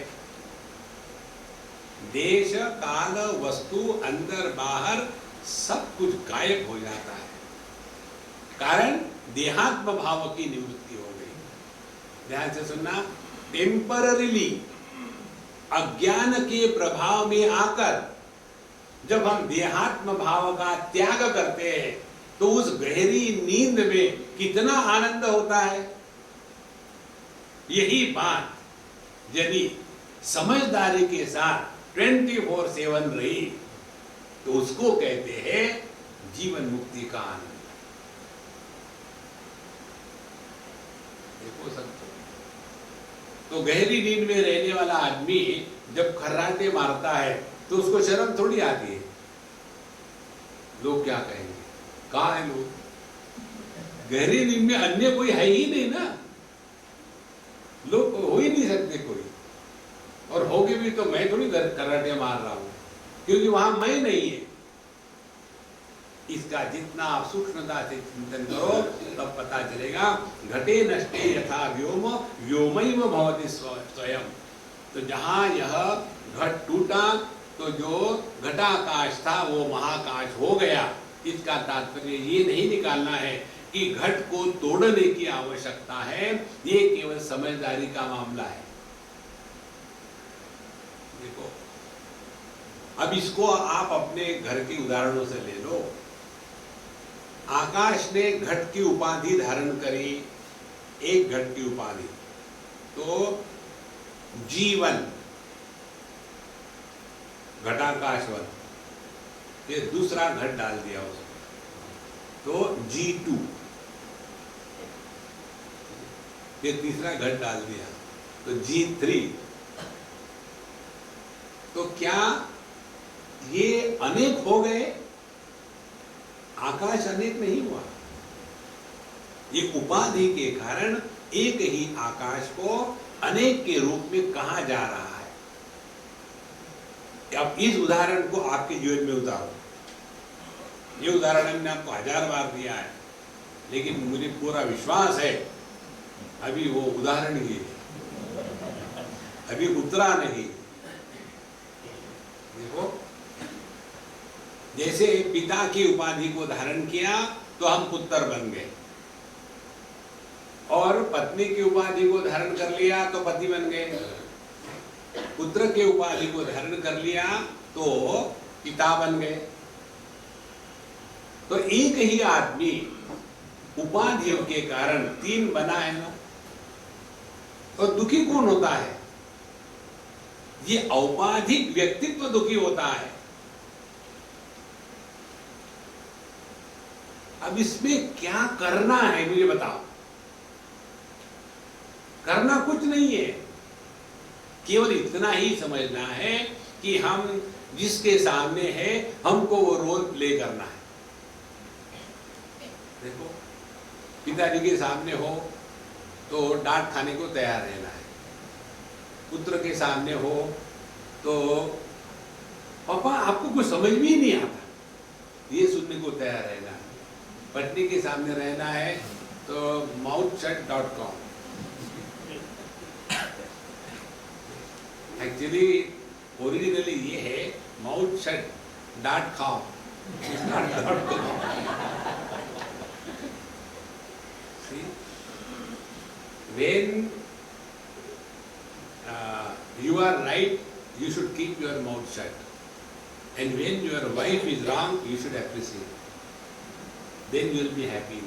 देश काल वस्तु अंदर बाहर सब कुछ गायब हो जाता है, कारण देहात्म भाव की निवृत्ति हो गई। ध्यान से सुनना, टेम्पररीली अज्ञान के प्रभाव में आकर जब हम देहात्म भाव का त्याग करते हैं तो उस गहरी नींद में कितना आनंद होता है। यही बात यदि समझदारी के साथ 24/7 रही तो उसको कहते हैं जीवन मुक्ति का आनंद। देखो सबको, तो गहरी नींद में रहने वाला आदमी जब खर्राटे मारता है तो उसको शर्म थोड़ी आती है। लोग क्या कहेंगे, कहाँ है लोग? गहरी नींद में अन्य कोई है ही नहीं ना, लोग हो ही नहीं सकते कोई, और होगे भी तो मैं थोड़ी खर्राटे मार रहा हूं, क्योंकि वहां मैं नहीं है। इसका जितना आप सूक्ष्मता से चिंतन करो तब पता चलेगा, घटे नष्टे यथा व्योम व्योमैव भवति स्वयं। तो जहां यह घट टूटा तो जो घटाकाश था वो महाकाश हो गया। इसका तात्पर्य ये नहीं निकालना है कि घट को तोड़ने की आवश्यकता है, ये केवल समझदारी का मामला है। देखो, अब इसको आप अपने घर के उदाहरणों से ले लो। आकाश ने घट की उपाधि धारण करी, एक घट की उपाधि, तो जीवन घटाकाशवन, ये दूसरा घट डाल दिया उसमें, तो G2, ये तीसरा घट डाल दिया तो G3। तो क्या ये अनेक हो गए? आकाश अनेक नहीं हुआ। ये उपाधि के कारण एक ही आकाश को अनेक के रूप में कहा जा रहा है। अब इस उदाहरण को आपके जीवन में उतारो। ये उदाहरण हमने आपको 1000 बार दिया है, लेकिन मुझे पूरा विश्वास है अभी वो उदाहरण ही अभी उतरा नहीं। देखो, जैसे पिता की उपाधि को धारण किया तो हम पुत्र बन गए, और पत्नी की उपाधि को धारण कर लिया तो पति बन गए, पुत्र की उपाधि को धारण कर लिया तो पिता बन गए। तो एक ही आदमी उपाधियों के कारण तीन बना है ना, और दुखी कौन होता है? ये औपाधिक व्यक्तित्व दुखी होता है। अब इसमें क्या करना है मुझे बताओ। करना कुछ नहीं है, केवल इतना ही समझना है कि हम जिसके सामने है हमको वो रोल प्ले करना है। देखो, पिताजी के सामने हो तो डांट खाने को तैयार रहना है, पुत्र के सामने हो तो पापा आपको कुछ समझ में ही नहीं आता, ये सुनने को तैयार रहना है। पत्नी के सामने रहना है तो mouthshut.com। एक्चुअली ओरिजिनली ये है mouthshut.com। When you are right, you should keep your mouth shut, and when your wife is wrong, you should appreciate. Then you will be happy.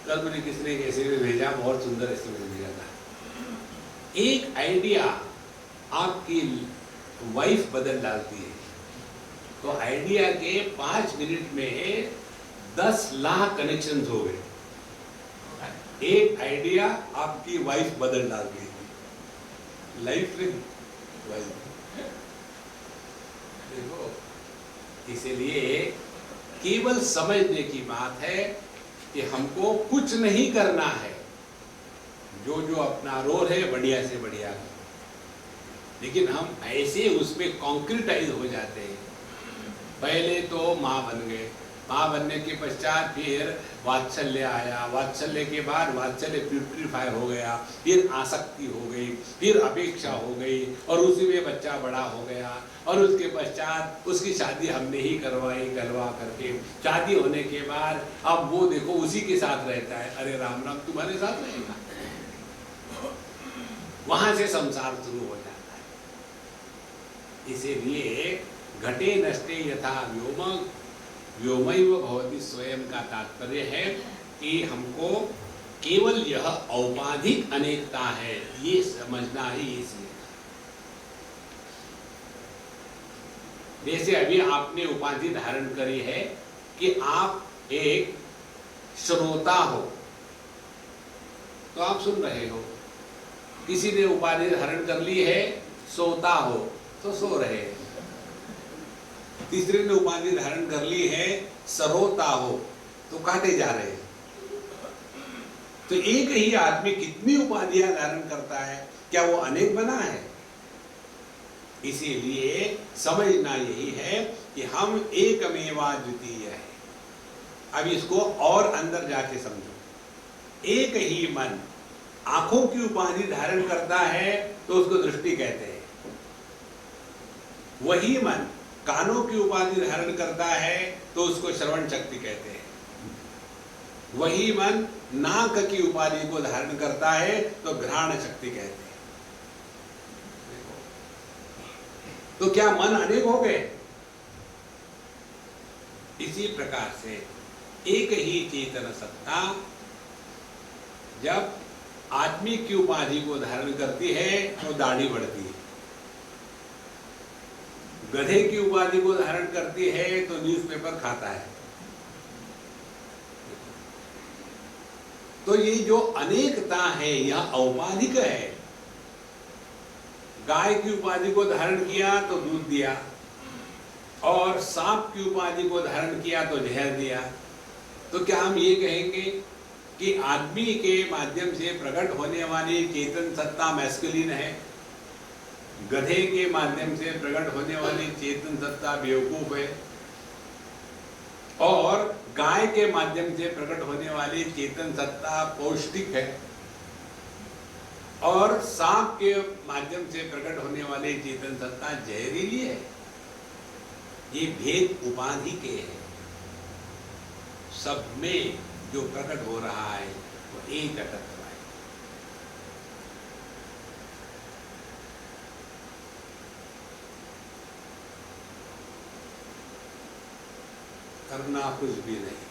कल मुझे किसी ने ऐसे में भेजा, बहुत सुंदर ऐसे में भेजा था। एक आइडिया आपकी वाइफ बदल डालती है, तो आइडिया के 5 मिनट में 10 लाख कनेक्शंस हो गए। एक आइडिया आपकी वाइफ बदल डालती है, लाइफ में वाइफ। देखो, इसीलिए केवल समझने की बात है कि हमको कुछ नहीं करना है, जो जो अपना रोल है बढ़िया से बढ़िया, लेकिन हम ऐसे उसमें कॉन्क्रीटाइज हो जाते हैं। पहले तो माँ बन गए, माँ बनने के पश्चात फिर वात्सल्य आया, वात्सल्य के बाद वात्सल्य प्यूरिफाई हो गया, फिर आसक्ति हो गई, फिर अपेक्षा हो गई, और उसी में बच्चा बड़ा हो गया, और उसके पश्चात उसकी शादी हमने ही करवा करके शादी होने के बाद अब वो देखो उसी के साथ रहता है। अरे राम राम, तुम्हारे साथ रहेगा। वहां से संसार शुरू हो जाता है। इसीलिए घटे नष्टे यथा व्योम व्योमैव भवति स्वयं का तात्पर्य है कि हमको केवल यह औपाधिक अनेकता है, ये समझना ही इसलिए। जैसे अभी आपने उपाधि धारण करी है कि आप एक श्रोता हो, तो आप सुन रहे हो। किसी ने उपाधि धारण कर ली है सोता हो, तो सो रहे हैं। तीसरे ने उपाधि धारण कर ली है सरोता हो, तो काटे जा रहे हैं। तो एक ही आदमी कितनी उपाधियां धारण करता है? क्या वो अनेक बना है? इसीलिए समझना यही है कि हम एकमेवा द्वितीय है। अब इसको और अंदर जाके समझो। एक ही मन आंखों की उपाधि धारण करता है तो उसको दृष्टि कहते हैं। वही मन कानों की उपाधि धारण करता है तो उसको श्रवण शक्ति कहते हैं। वही मन नाक की उपाधि को धारण करता है तो घ्राण शक्ति कहते हैं। तो क्या मन अनेक हो गए? इसी प्रकार से एक ही चेतन सत्ता जब आदमी की उपाधि को धारण करती है तो दाढ़ी बढ़ती है, गधे की उपाधि को धारण करती है तो न्यूज़पेपर खाता है। तो ये जो अनेकता है यह औपाधिक है। गाय की उपाधि को धारण किया तो दूध दिया, और सांप की उपाधि को धारण किया तो जहर दिया। तो क्या हम ये कहेंगे कि आदमी के माध्यम से प्रकट होने वाली चेतन सत्ता मैस्कुलिन है, गधे के माध्यम से प्रकट होने वाली चेतन सत्ता बेवकूफ है, और गाय के माध्यम से प्रकट होने वाली चेतन सत्ता पौष्टिक है, और सांप के माध्यम से प्रकट होने वाली चेतन सत्ता जहरीली है? ये भेद उपाधि के है। सब में जो प्रकट हो रहा है वो एक तत्व है। करना कुछ भी नहीं,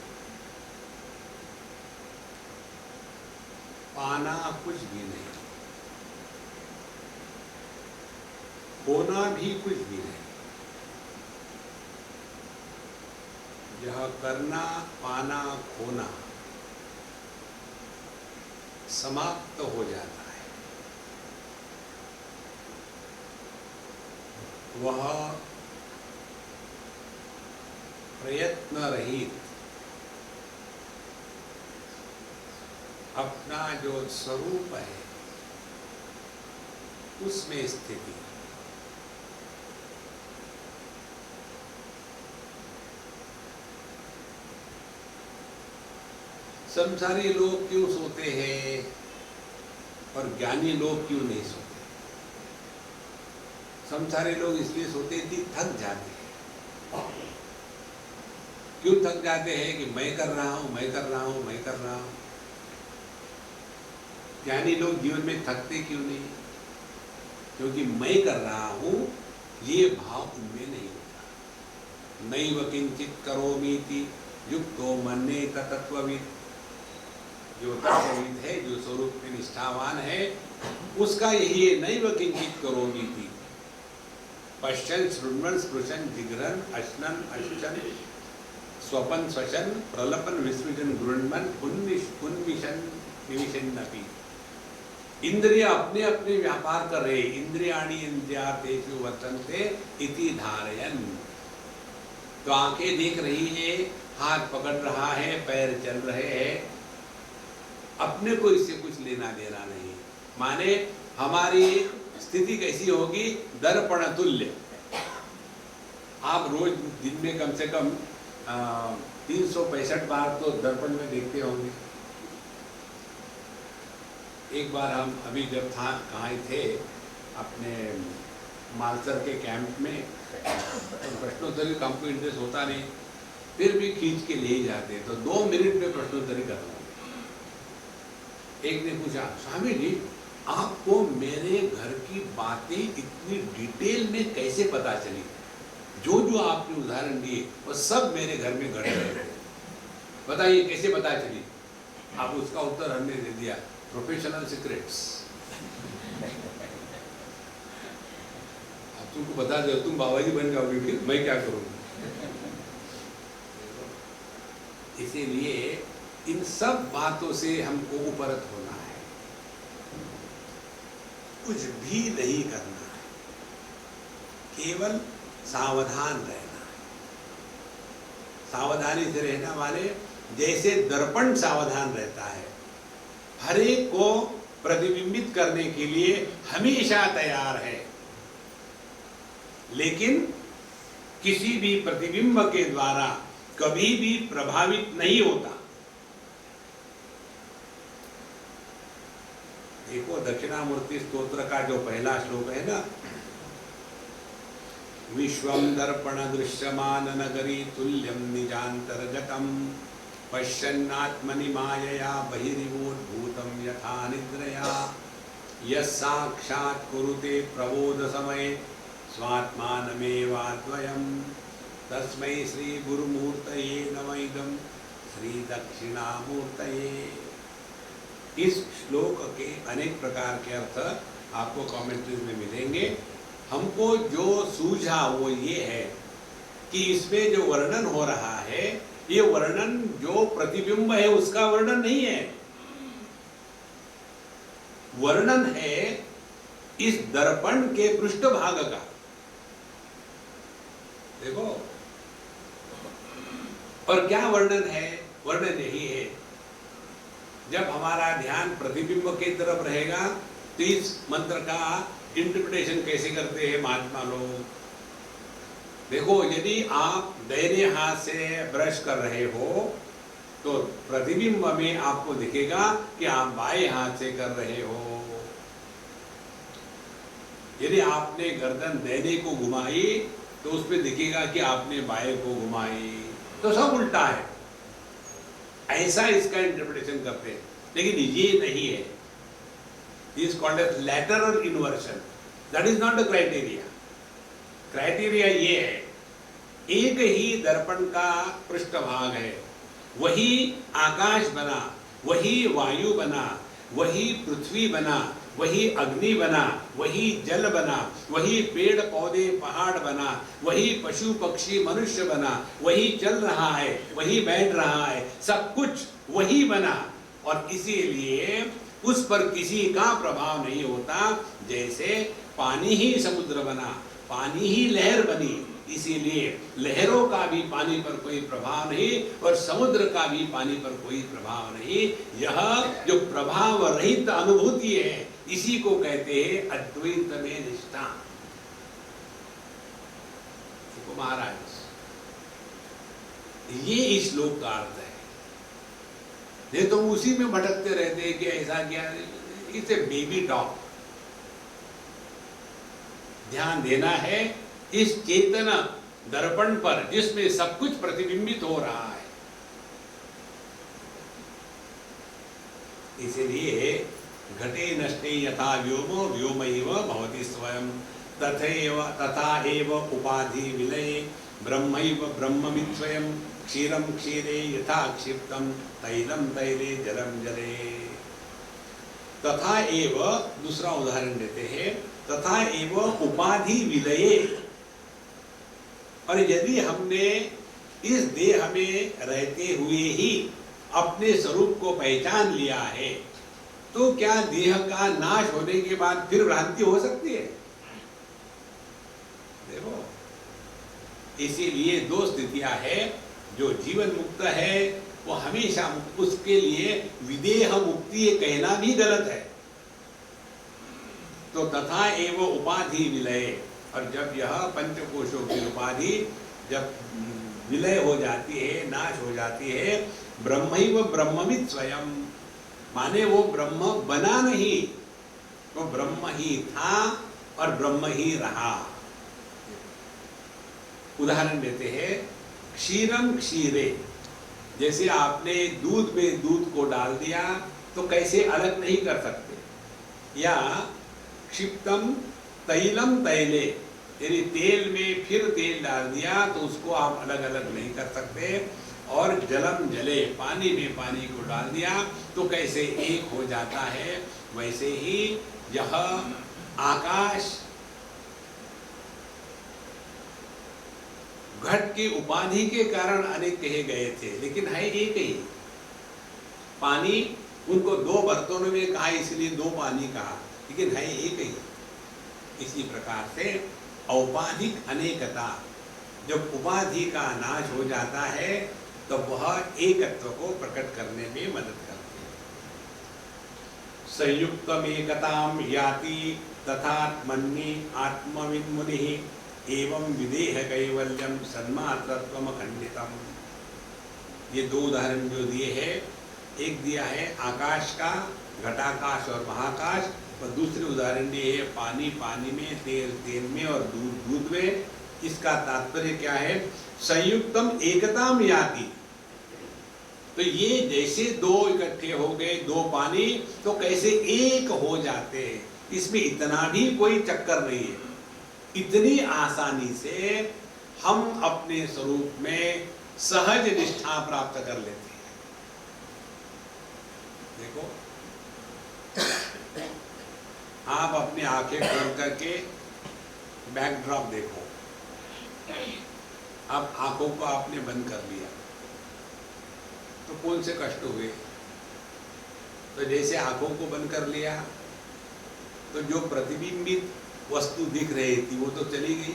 पाना कुछ भी नहीं, होना भी कुछ भी नहीं। यह करना, पाना, खोना समाप्त हो जाता है। वह प्रयत्न रहित अपना जो स्वरूप है उसमें स्थिति। संसारी लोग क्यों सोते हैं और ज्ञानी लोग क्यों नहीं सोते? संसारी लोग इसलिए सोते हैं कि थक जाते हैं। क्यों थक जाते हैं? कि मैं कर रहा हूं, मैं कर रहा हूं, मैं कर रहा हूं। ज्ञानी लोग जीवन में थकते क्यों नहीं? क्योंकि मैं कर रहा हूं ये भाव उनमें नहीं होता। नैव किंचित करोमीति युक्तो मन्येत तत्त्ववित्। जो तत्वविद है, जो स्वरूप में निष्ठावान है, उसका यही है, नैव किंचित करोमीति। पश्यन् शृण्वन् स्पृशन् जिघ्रन् अश्नन् अश्चन् स्वपन् स्वशन् प्रलपन् विसृजन् गृह्णन् उन्मिषन् निविशन्नपि। इंद्रिय अपने अपने व्यापार कर रहे, इंद्रियाणि इंद्रियार्थेषु वर्तन्ते इति धारयन्। तो आंखें देख रही है, हाथ पकड़ रहा है, पैर चल रहे हैं, अपने को इससे कुछ लेना देना नहीं। माने हमारी स्थिति कैसी होगी? दर्पण तुल्य। आप रोज दिन में कम से कम 365 बार तो दर्पण में देखते होंगे। एक बार हम अभी जब कहाँ थे अपने मालसर के कैंप में, तो प्रश्नोत्तरी का हमको इंटरेस्ट होता नहीं, फिर भी खींच के ले ही जाते, तो 2 मिनट में प्रश्नोत्तरी खत्म हो गई। एक ने पूछा, स्वामी जी आपको मेरे घर की बातें इतनी डिटेल में कैसे पता चली? जो जो आपने उदाहरण दिए वो सब मेरे घर में घट रहे थे, बताइए कैसे पता चली? अब उसका उत्तर हमने दे दिया, प्रोफेशनल सीक्रेट्स। अब तुमको बता दो, तुम बाबा जी बन जाओगे, फिर मैं क्या करूँगी? इसीलिए इन सब बातों से हमको उपरत होना है, कुछ भी नहीं करना है, केवल सावधान रहना है। सावधानी से रहना वाले जैसे दर्पण सावधान रहता है, हर एक को प्रतिबिंबित करने के लिए हमेशा तैयार है, लेकिन किसी भी प्रतिबिंब के द्वारा कभी भी प्रभावित नहीं होता। देखो दक्षिणामूर्ति स्तोत्र का जो पहला श्लोक है ना, विश्वं दर्पण दृश्यमान नगरी तुल्यं निजांतर्गतम पश्यन्नात्मनि मायया बहिरिवोद्भूतं यथा निद्रया यस्साक्षात् कुरुते प्रबोध समये स्वात्मानमेवाद्वयम् तस्मै श्री गुरुमूर्तये नमः इदं श्री दक्षिणामूर्तये। इस श्लोक के अनेक प्रकार के अर्थ आपको कमेंट्रीज में मिलेंगे। हमको जो सूझा वो ये है कि इसमें जो वर्णन हो रहा है, ये वर्णन जो प्रतिबिंब है उसका वर्णन नहीं है, वर्णन है इस दर्पण के पृष्ठभाग का। देखो, और क्या वर्णन है? वर्णन यही है, जब हमारा ध्यान प्रतिबिंब की तरफ रहेगा तो इस मंत्र का इंटरप्रिटेशन कैसे करते हैं महात्मा लोग? देखो, यदि आप दाहिने हाथ से ब्रश कर रहे हो तो प्रतिबिंब में आपको दिखेगा कि आप बाएं हाथ से कर रहे हो। यदि आपने गर्दन दाहिने को घुमाई तो उसमें दिखेगा कि आपने बाएं को घुमाई। तो सब उल्टा है, ऐसा इसका इंटरप्रिटेशन करते हैं, लेकिन ये नहीं है। Is called as lateral inversion. That is not the criteria. Criteria ये है एक ही दर्पण का पृष्ठभाग है, वही आकाश बना, वही वायु बना, वही पृथ्वी बना, वही अग्नि बना, वही जल बना, वही पेड़ पौधे पहाड़ बना, वही पशु पक्षी मनुष्य बना, वही चल रहा है, वही बैठ रहा है, सब कुछ वही बना। और इसीलिए उस पर किसी का प्रभाव नहीं होता। जैसे पानी ही समुद्र बना, पानी ही लहर बनी, इसीलिए लहरों का भी पानी पर कोई प्रभाव नहीं और समुद्र का भी पानी पर कोई प्रभाव नहीं। यह जो प्रभाव रहित अनुभूति है, इसी को कहते हैं अद्वैत में निष्ठा। महाराज, ये इस श्लोक का अर्थ है। नहीं तो उसी में भटकते रहते हैं कि ऐसा क्या, इसे बेबी टॉक। ध्यान देना है इस चेतन दर्पण पर जिसमें सब कुछ प्रतिबिंबित हो रहा है। इसलिए घटे नष्टे यथा व्योमो व्योमैव भवति स्वयं तथैव तथा एव उपाधि विलये ब्रह्मैव ब्रह्मवित् स्वयं क्षीरं क्षीरे यथा क्षिप्तं तैलं तैले जलं जले। तथा एव दूसरा उदाहरण देते हैं, तथा एव उपाधि विलये। और यदि हमने इस देह में रहते हुए ही अपने स्वरूप को पहचान लिया है, तो क्या देह का नाश होने के बाद फिर भ्रांति हो सकती है? देखो, इसीलिए दो स्थितियां है। जो जीवन मुक्त है वो हमेशा मुक्त, उसके लिए विदेह मुक्ति ये कहना भी गलत है। तो तथा एव उपाधि विलय, और जब यह पंचकोशों की उपाधि जब विलय हो जाती है, नाश हो जाती है, ब्रह्मैव ब्रह्मवित् स्वयं, माने वो ब्रह्म बना नहीं, वो ब्रह्म ही था और ब्रह्म ही रहा। उदाहरण देते हैं, क्षीरम क्षीरे, जैसे आपने दूध में दूध को डाल दिया तो कैसे अलग नहीं कर सकते, या क्षिप्तम तैलम तैले, यानी तेल में फिर तेल डाल दिया तो उसको आप अलग अलग नहीं कर सकते। और जलम जले, पानी में पानी को डाल दिया तो कैसे एक हो जाता है, वैसे ही यह आकाश घट की उपाधि के कारण अनेक कहे गए थे, लेकिन है एक ही। पानी उनको दो बर्तनों में कहा इसलिए दो पानी कहा, लेकिन है एक ही। इसी प्रकार से औपाधिक अनेकता, जब उपाधि का नाश हो जाता है तो वह एकत्व को प्रकट करने में मदद करती है। संयुक्तमेकताम याति तथात्मन्नि आत्मविन्मुनिः एवं विदेह कैवल्यम सन्मात्रत्वम खंडितम। ये दो उदाहरण जो दिए हैं, एक दिया है आकाश का, घटाकाश और महाकाश, और दूसरे उदाहरण दिए है पानी पानी में, तेल तेल में और दूध दूध में। इसका तात्पर्य क्या है? संयुक्तम एकताम याति, तो ये जैसे दो इकट्ठे हो गए, दो पानी, तो कैसे एक हो जाते हैं, इसमें इतना भी कोई चक्कर नहीं है। इतनी आसानी से हम अपने स्वरूप में सहज निष्ठा प्राप्त कर लेते हैं। देखो, आप अपनी आंखें खोल करके बैकड्रॉप देखो। अब आंखों को आपने बंद कर लिया तो कौन से कष्ट हुए? तो जैसे आंखों को बंद कर लिया तो जो प्रतिबिंबित वस्तु दिख रही थी वो तो चली गई,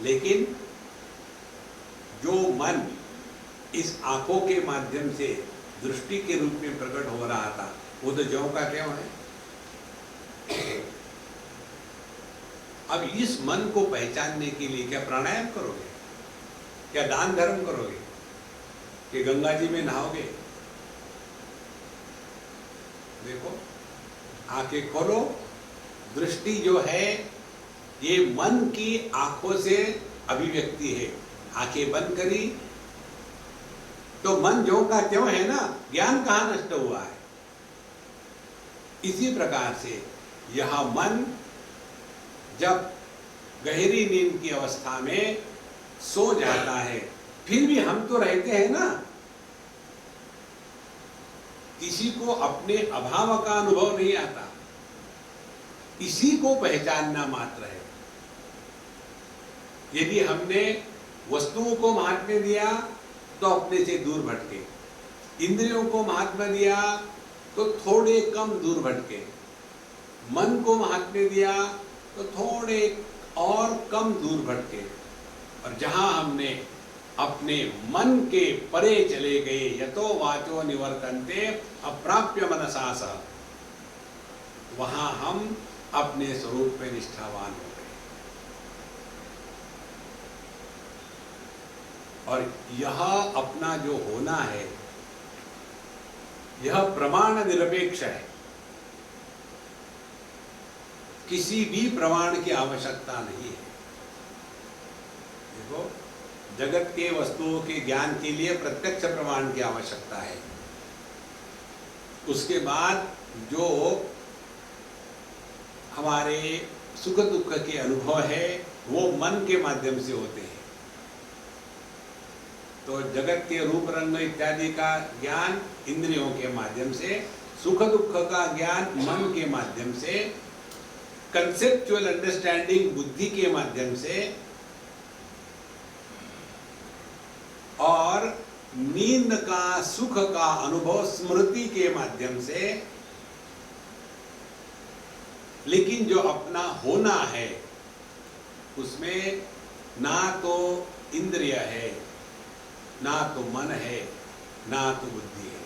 लेकिन जो मन इस आंखों के माध्यम से दृष्टि के रूप में प्रकट हो रहा था वो तो ज्यों का त्यों है। अब इस मन को पहचानने के लिए क्या प्राणायाम करोगे, क्या दान धर्म करोगे, कि गंगा जी में नहाओगे? देखो, आंखें खोलो, दृष्टि जो है ये मन की आंखों से अभिव्यक्ति है। आंखें बंद करी तो मन ज्यों का त्यों है ना, ज्ञान कहाँ नष्ट हुआ है? इसी प्रकार से यह मन जब गहरी नींद की अवस्था में सो जाता है, फिर भी हम तो रहते हैं ना। किसी को अपने अभाव का अनुभव नहीं आता, इसी को पहचानना मात्र है। यदि हमने वस्तुओं को महात्म्य दिया तो अपने से दूर भटके, इंद्रियों को महात्म्य दिया तो थोड़े कम दूर भटके, मन को महात्म्य दिया तो थोड़े और कम दूर भटके। और जहां हमने अपने मन के परे चले गए, यतो वाचो निवर्तन्ते अप्राप्य मनसा सह, वहां हम अपने स्वरूप में निष्ठावान हो गए। और यह अपना जो होना है यह प्रमाण निरपेक्ष है, किसी भी प्रमाण की आवश्यकता नहीं है। देखो, जगत के वस्तुओं के ज्ञान के लिए प्रत्यक्ष प्रमाण की आवश्यकता है। उसके बाद जो हमारे सुख दुख के अनुभव है वो मन के माध्यम से होते हैं। तो जगत के रूप रंग इत्यादि का ज्ञान इंद्रियों के माध्यम से, सुख दुख का ज्ञान मन के माध्यम से, कंसेप्चुअल अंडरस्टैंडिंग बुद्धि के माध्यम से, और नींद का सुख का अनुभव स्मृति के माध्यम से। लेकिन जो अपना होना है उसमें ना तो इंद्रिय है, ना तो मन है, ना तो बुद्धि है,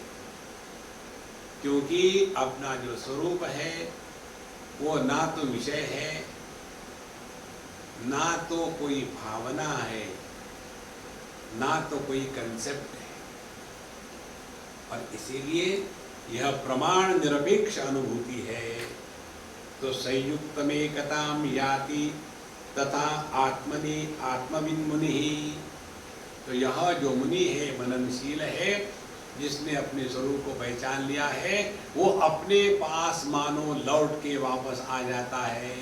क्योंकि अपना जो स्वरूप है वो ना तो विषय है, ना तो कोई भावना है, ना तो कोई कंसेप्ट है। और इसीलिए यह प्रमाण निरपेक्ष अनुभूति है। तो संयुक्तमेकताम याति तथा आत्मनि आत्मविन् मुनि। तो यह जो मुनि है, मननशील है, जिसने अपने स्वरूप को पहचान लिया है, वो अपने पास मानो लौट के वापस आ जाता है।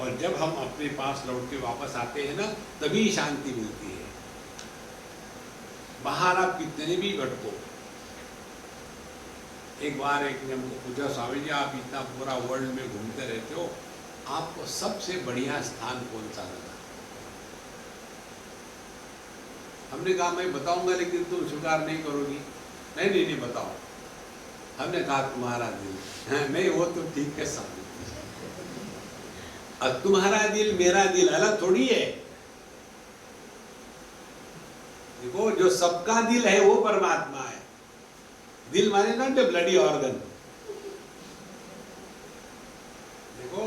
और जब हम अपने पास लौट के वापस आते हैं ना, तभी शांति मिलती है। बाहर आप कितने भी भटको। एक बार एक ने हमको पूछा, स्वामी जी आप इतना पूरा वर्ल्ड में घूमते रहते हो, आपको सबसे बढ़िया स्थान कौन सा लगा? हमने कहा मैं बताऊंगा लेकिन तुम स्वीकार नहीं करोगी। नहीं नहीं नहीं बताओ। हमने कहा तुम्हारा दिल। नहीं वो तो ठीक है समझ, अब तुम्हारा दिल मेरा दिल अलग थोड़ी है। देखो, जो सबका दिल है वो परमात्मा है। दिल माने ना जो ब्लडी ऑर्गन। देखो,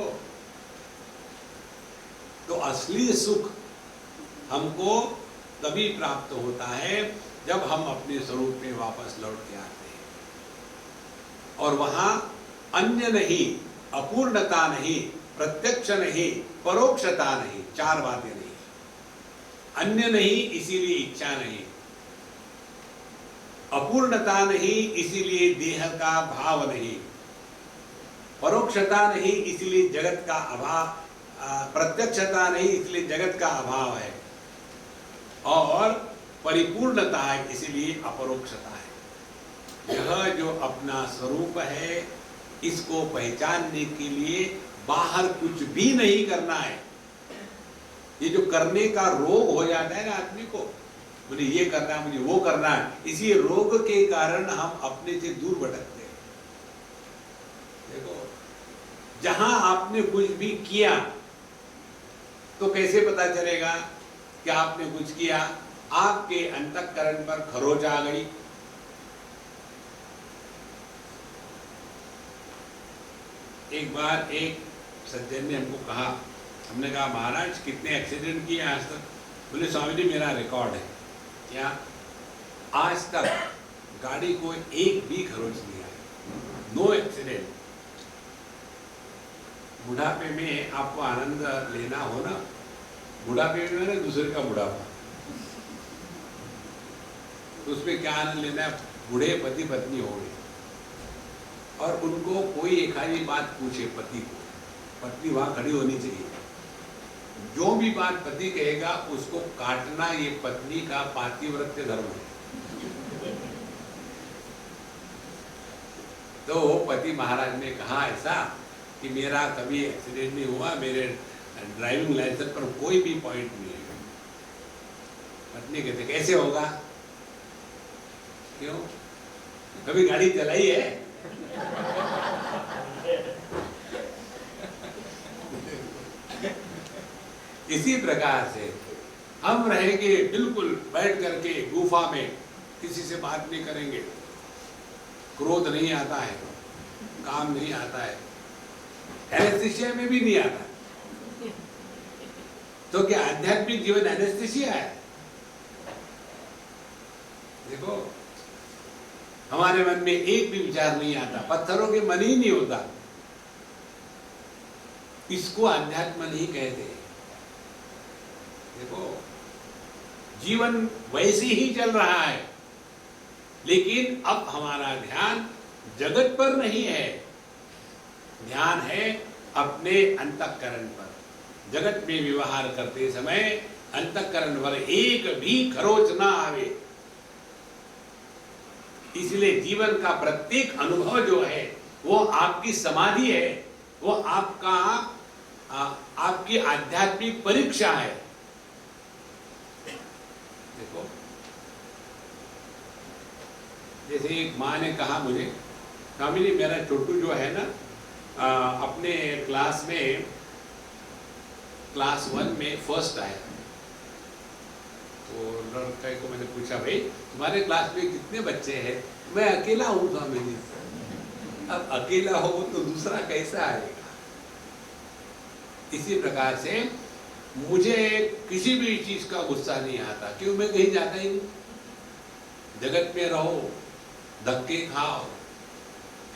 तो असली सुख हमको तभी प्राप्त होता है जब हम अपने स्वरूप में वापस लौट के आते हैं। और वहां अन्य नहीं, अपूर्णता नहीं, प्रत्यक्ष नहीं, परोक्षता नहीं, चार बातें नहीं। अन्य नहीं इसीलिए इच्छा नहीं, अपूर्णता नहीं इसीलिए देह का भाव नहीं, परोक्षता नहीं इसलिए जगत का अभाव, प्रत्यक्षता नहीं इसलिए जगत का अभाव है, और परिपूर्णता है इसलिए अपरोक्षता है। यह जो अपना स्वरूप है, इसको पहचानने के लिए बाहर कुछ भी नहीं करना है। ये जो करने का रोग हो जाता है ना आदमी को, मुझे ये करना है, मुझे वो करना है, इसी रोग के कारण हम अपने से दूर भटकते हैं। देखो, जहां आपने कुछ भी किया तो कैसे पता चलेगा कि आपने कुछ किया? आपके अंतःकरण पर खरोच आ गई। एक बार एक सज्जन ने हमको कहा, हमने कहा महाराज कितने एक्सीडेंट किए आज तक? बोले स्वामी जी मेरा रिकॉर्ड है। क्या? आज तक गाड़ी को एक भी खरोच नहीं आया, नो एक्सीडेंट। बुढ़ापे में आपको आनंद लेना हो ना, बुढ़ापे में ना दूसरे का बुढ़ापा, तो उसमें क्या आनंद लेना है? बूढ़े पति पत्नी हो गए और उनको कोई एक आधी बात पूछे पति को, पत्नी वहां खड़ी होनी चाहिए। जो भी बात पति कहेगा उसको काटना ये पत्नी का पातिव्रत्य धर्म है। तो पति महाराज ने कहा ऐसा कि मेरा कभी एक्सीडेंट नहीं हुआ, मेरे ड्राइविंग लाइसेंस पर कोई भी पॉइंट नहीं है। पत्नी कहते कैसे होगा? क्यों? कभी गाड़ी चलाई है? इसी प्रकार से हम रहेंगे बिल्कुल बैठ करके गुफा में, किसी से बात नहीं करेंगे, क्रोध नहीं आता है, काम नहीं आता है, एनेस्थीसिया में भी नहीं आता। तो क्या आध्यात्मिक जीवन एनेस्थीसिया है? देखो, हमारे मन में एक भी विचार नहीं आता, पत्थरों के मन ही नहीं होता, इसको अध्यात्म नहीं कहते। देखो, जीवन वैसे ही चल रहा है, लेकिन अब हमारा ध्यान जगत पर नहीं है, ध्यान है अपने अंतःकरण पर। जगत में व्यवहार करते समय अंतःकरण पर एक भी खरोच ना आवे। इसलिए जीवन का प्रत्येक अनुभव जो है वो आपकी समाधि है, वो आपकी आध्यात्मिक परीक्षा है। देखो, जैसे एक माँ ने कहा मुझे, स्वामी जी मेरा छोटू जो है ना अपने क्लास में क्लास 1 में फर्स्ट आया। तो लड़के को मैंने पूछा, भाई तुम्हारे क्लास में कितने बच्चे हैं? मैं अकेला हूँ स्वामी जी। अब अकेला हो तो दूसरा कैसा आएगा? इसी प्रकार से मुझे किसी भी चीज का गुस्सा नहीं आता, क्यों? मैं कहीं जाता ही नहीं। जगत में रहो, धक्के खाओ,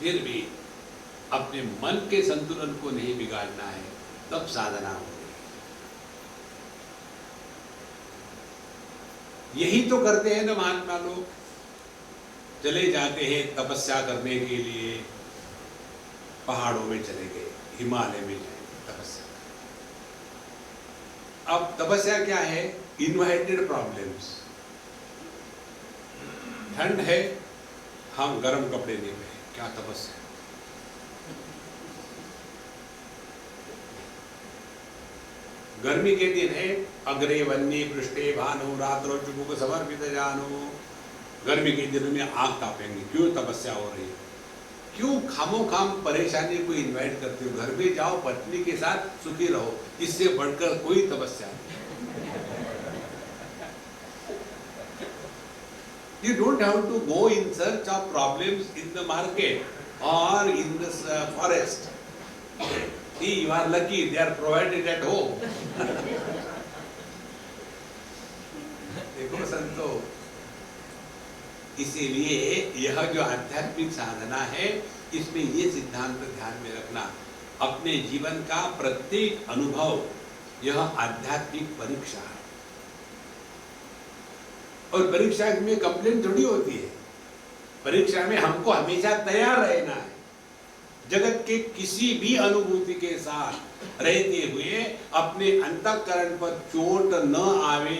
फिर भी अपने मन के संतुलन को नहीं बिगाड़ना है, तब साधना होगी। यही तो करते हैं ना महात्मा लोग, चले जाते हैं तपस्या करने के लिए, पहाड़ों में चले गए, हिमालय में जाए तपस्या। अब तपस्या क्या है? Invited problems. ठंड है, हम गर्म कपड़े नहीं पहने, क्या तपस्या? गर्मी के दिन है, अग्रे वन्नी पृष्ठे भानु रात्रो चुमुक समर्पित जानो। गर्मी के दिनों में आग तापेंगे, क्यों? तपस्या हो रही है। क्यों खामो खाम परेशानी को इन्वाइट करते हो? घर में जाओ, पत्नी के साथ सुखी रहो, इससे बढ़कर कोई तपस्या नहीं। You don't have to go in search of problems in the market or in the forest. See, you are lucky, they are provided at home. देखो संतो, इसीलिए यह जो आध्यात्मिक साधना है, इसमें ये सिद्धांत ध्यान में रखना, अपने जीवन का प्रत्येक अनुभव यह आध्यात्मिक परीक्षा है। और परीक्षा में कंप्लेन थोड़ी होती है, परीक्षा में हमको हमेशा तैयार रहना है। जगत के किसी भी अनुभूति के साथ रहते हुए अपने अंतःकरण पर चोट न आवे,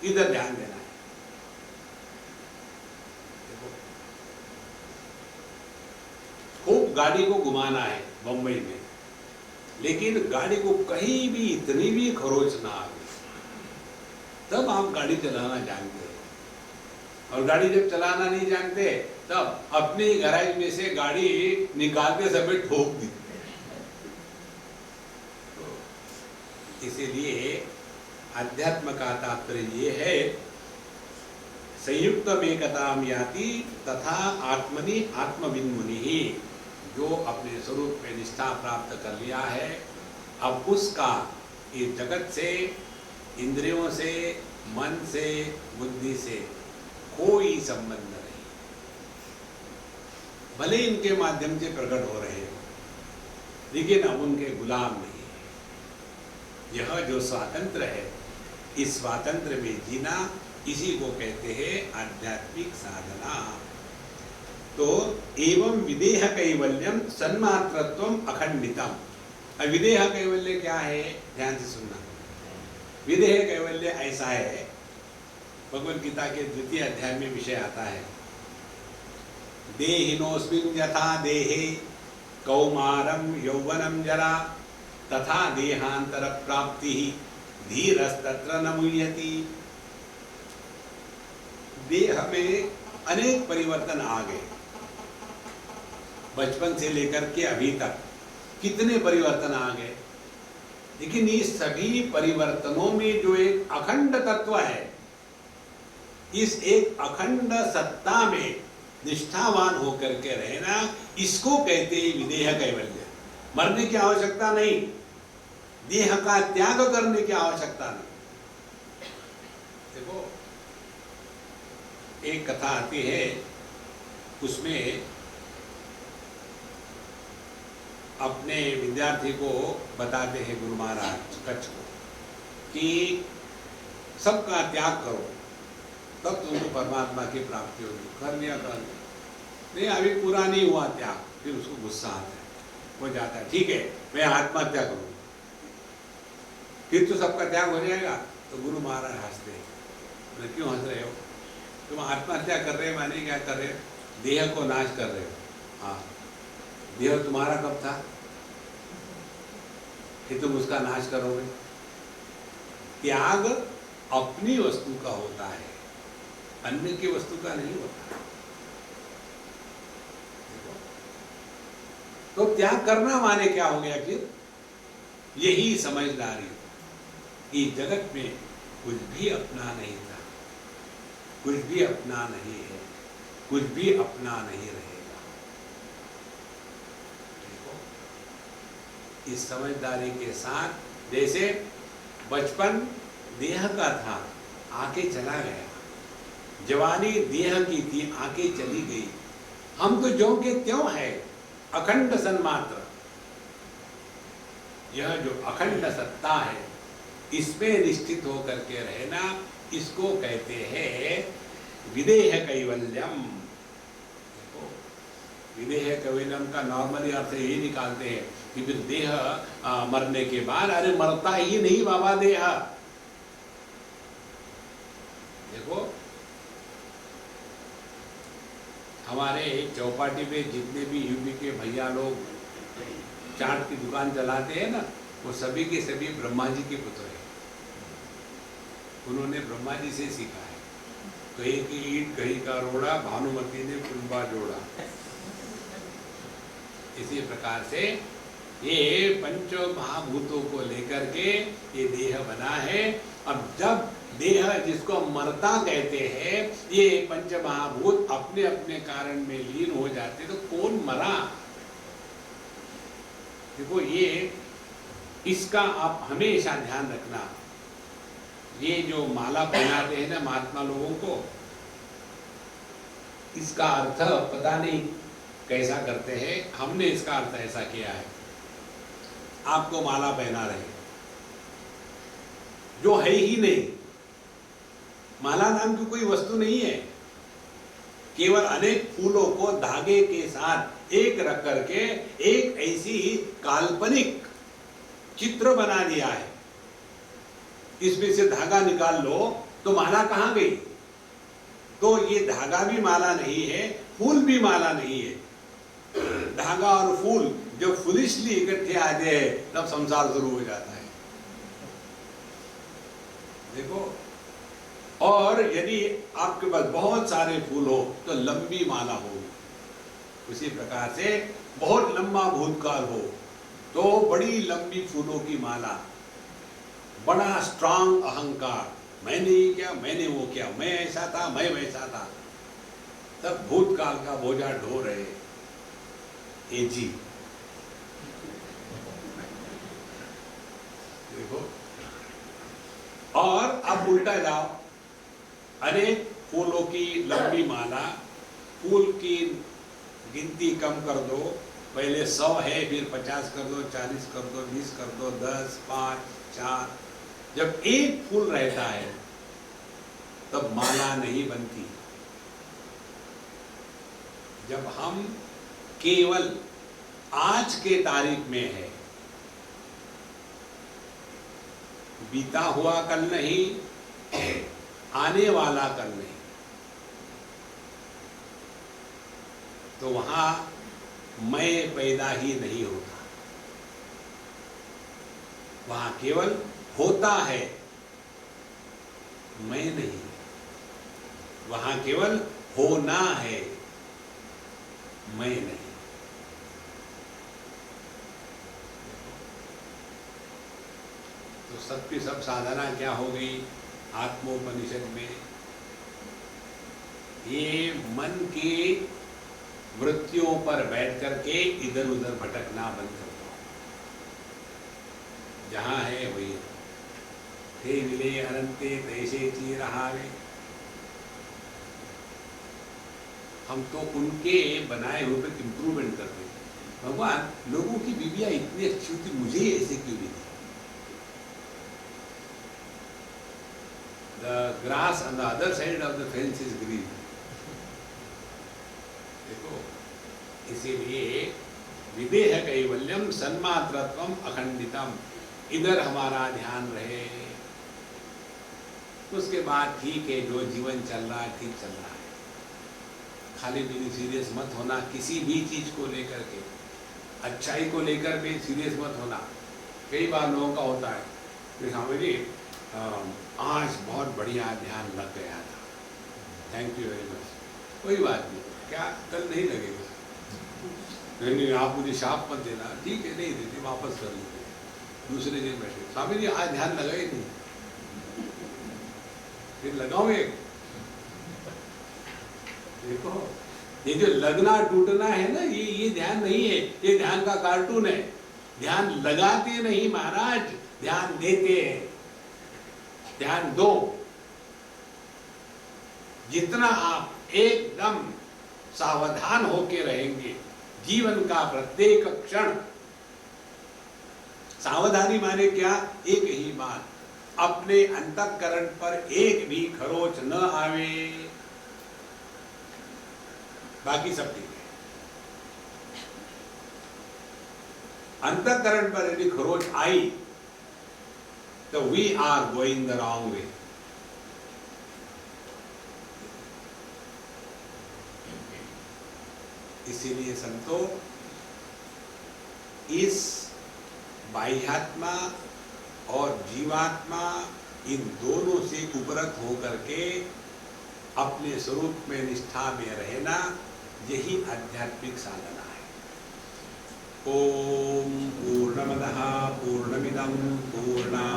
इधर ध्यान देना है। खूब गाड़ी को घुमाना है बंबई में, लेकिन गाड़ी को कहीं भी इतनी भी खरोच ना आवे, तब आप गाड़ी चलाना जानते हैं। और गाड़ी जब चलाना नहीं जानते, तब अपने ही गैराज में से गाड़ी निकालते समय ठोक दी। इसीलिए अध्यात्म का तात्पर्य ये है, संयुक्त एकताम याति तथा आत्मनि आत्मविन्मुनि ही, जो अपने स्वरूप में निष्ठा प्राप्त कर लिया है, अब उसका इस जगत से, इंद्रियों से, मन से, बुद्धि से कोई संबंध नहीं। भले इनके माध्यम से प्रकट हो रहे हो, लेकिन अब उनके गुलाम नहीं है। यह जो स्वातंत्र है, इस स्वातंत्र में जीना, इसी को कहते हैं आध्यात्मिक साधना। तो एवं विदेह कैवल्यम सन्मात्रत्वम अखंडितम, अब विदेह कैवल्य क्या है, ध्यान से सुनना। विदेह कैवल्य ऐसा है, भगवद गीता के 2 अध्याय में विषय आता है, देहिनोऽस्मिन् यथा देहे कौमारं यौवनं जरा तथा देहांतर प्राप्ति धीरस्तत्र न मुह्यति। देह में अनेक परिवर्तन आ गए, बचपन से लेकर के अभी तक कितने परिवर्तन आ गए, लेकिन इस सभी परिवर्तनों में जो एक अखंड तत्व है, इस एक अखंड सत्ता में निष्ठावान होकर के रहना, इसको कहते हैं विदेह कैवल्य। मरने की आवश्यकता नहीं, देह का त्याग करने की आवश्यकता नहीं। देखो एक कथा आती है, उसमें अपने विद्यार्थी को बताते हैं गुरु महाराज कच्छ को कि सबका त्याग करो तब तुमको परमात्मा की प्राप्ति होगी। कर लिया नहीं, अभी पूरा नहीं हुआ त्याग, फिर उसको गुस्सा आता है, वो जाता है, ठीक है मैं आत्महत्या करूँ, फिर तो सबका त्याग हो जाएगा। तो गुरु महाराज हंसते हैं, बोले क्यों हंस रहे हो, तुम आत्महत्या कर रहे हो, माने क्या कर रहे हो, देह को नाश कर रहे हो। हाँ, देह तुम्हारा कब था कि तुम उसका नाश करोगे। त्याग अपनी वस्तु का होता है, अन्य की वस्तु का नहीं होता। तो त्याग करना माने क्या हो गया फिर, यही समझदारी कि जगत में कुछ भी अपना नहीं था, कुछ भी अपना नहीं है, कुछ भी अपना नहीं रहेगा। देखो इस समझदारी के साथ, जैसे बचपन देह का था, आके चला गया, जवानी देह की थी, आके चली गई, हम तो ज्यों के त्यों है, अखंड सन्मात्र। यह जो अखंड सत्ता है, इसमें निश्चित होकर के रहना, इसको कहते हैं विदेह कैवल्यम। देखो विदेह कैवल्यम का नॉर्मली अर्थ यही निकालते हैं कि फिर देह मरने के बाद, अरे मरता ही नहीं बाबा देह। देखो हमारे चौपाटी पे जितने भी यूपी के भैया लोग चाट की दुकान चलाते हैं ना, वो सभी के सभी ब्रह्मा जी के पुत्र हैं। उन्होंने ब्रह्मा जी से सीखा है, कहीं की ईट कहीं का रोड़ा, भानुमती ने कुंबा जोड़ा। इसी प्रकार से ये पंच महाभूतों को लेकर के ये देह बना है। अब जब देह जिसको मरता कहते हैं, ये पंच महाभूत अपने अपने कारण में लीन हो जाते, तो कौन मरा। देखो ये इसका आप हमेशा ध्यान रखना। ये जो माला पहनाते हैं ना महात्मा लोगों को, इसका अर्थ पता नहीं कैसा करते हैं, हमने इसका अर्थ ऐसा किया है। आपको माला पहना रहे, जो है ही नहीं, माला नाम की कोई वस्तु नहीं है, केवल अनेक फूलों को धागे के साथ एक रख करके एक ऐसी काल्पनिक चित्र बना दिया है। इसमें से धागा निकाल लो तो माला कहाँ गई। तो ये धागा भी माला नहीं है, फूल भी माला नहीं है। धागा और फूल जब फुलिशली इकट्ठे आ जाए तब संसार शुरू हो जाता है। देखो, और यदि आपके पास बहुत सारे फूल हो तो लंबी माला हो, उसी प्रकार से बहुत लंबा भूतकाल हो तो बड़ी लंबी फूलों की माला, बड़ा स्ट्रांग अहंकार, मैंने ये किया, मैंने वो किया, मैं ऐसा था, मैं वैसा था, तब भूतकाल का बोझा ढो रहे ये जी। देखो, और अब उल्टा जाओ, अनेक फूलों की लंबी माला, फूल की गिनती कम कर दो, पहले 100 है, फिर 50 कर दो, 40 कर दो, 20 कर दो, 10, 5, 4, जब एक फूल रहता है तब माला नहीं बनती। जब हम केवल आज के तारीख में है, बीता हुआ कल नहीं, आने वाला कल नहीं। तो वहां मैं पैदा ही नहीं होता, वहां केवल होता है, मैं नहीं। वहां केवल होना है, मैं नहीं। तो सबकी सब साधना क्या हो गई आत्मोपनिषद में? ये मन की वृत्तियों पर बैठ करके इधर उधर भटकना बंद कर दो। जहां है वही थे विले अनंते तैसे ची रहावे। हम तो उनके बनाए हुए पर इम्प्रूवमेंट करते हैं। भगवान, लोगों की बीवियां इतनी अच्छी होती, मुझे ऐसे क्यों नहीं? The grass on the other side of the fence is green. देखो, इसीलिए विदेह कैवल्यम सन्मात्रत्वम अखंडितम, इधर हमारा ध्यान रहे। उसके बाद ठीक है, जो जीवन चल रहा है ठीक चल रहा है। खाली भी सीरियस मत होना किसी भी चीज को लेकर के, अच्छाई को लेकर भी सीरियस मत होना। कई बार लोगों का होता है कि स्वामी जी आज बहुत बढ़िया ध्यान लग गया था, थैंक यू वेरी मच। कोई बात नहीं, क्या कल नहीं लगेगा? नहीं, आप मुझे शाप मत देना। ठीक है, नहीं देते, वापस कर लीजिए, दूसरे दिन बैठे। स्वामी जी आज ध्यान लगा ही नहीं, फिर लगाओगे। देखो, ये जो लगना टूटना है ना, ये ध्यान नहीं है, ये ध्यान का कार्टून है। ध्यान लगाते नहीं महाराज, ध्यान देते हैं। ध्यान दो। जितना आप एकदम सावधान होके रहेंगे जीवन का प्रत्येक क्षण। सावधानी माने क्या? एक ही बात, अपने अंतःकरण पर एक भी खरोच न आवे, बाकी सब ठीक है। अंतःकरण पर यदि खरोच आई तो we are going the wrong way. इसीलिए संतो, इस बाह्यात्मा और जीवात्मा, इन दोनों से उपरत होकर के अपने स्वरूप में निष्ठा में रहना, यही आध्यात्मिक साधना है। ओम पूर्णमदः पूर्णमिदं पूर्णात्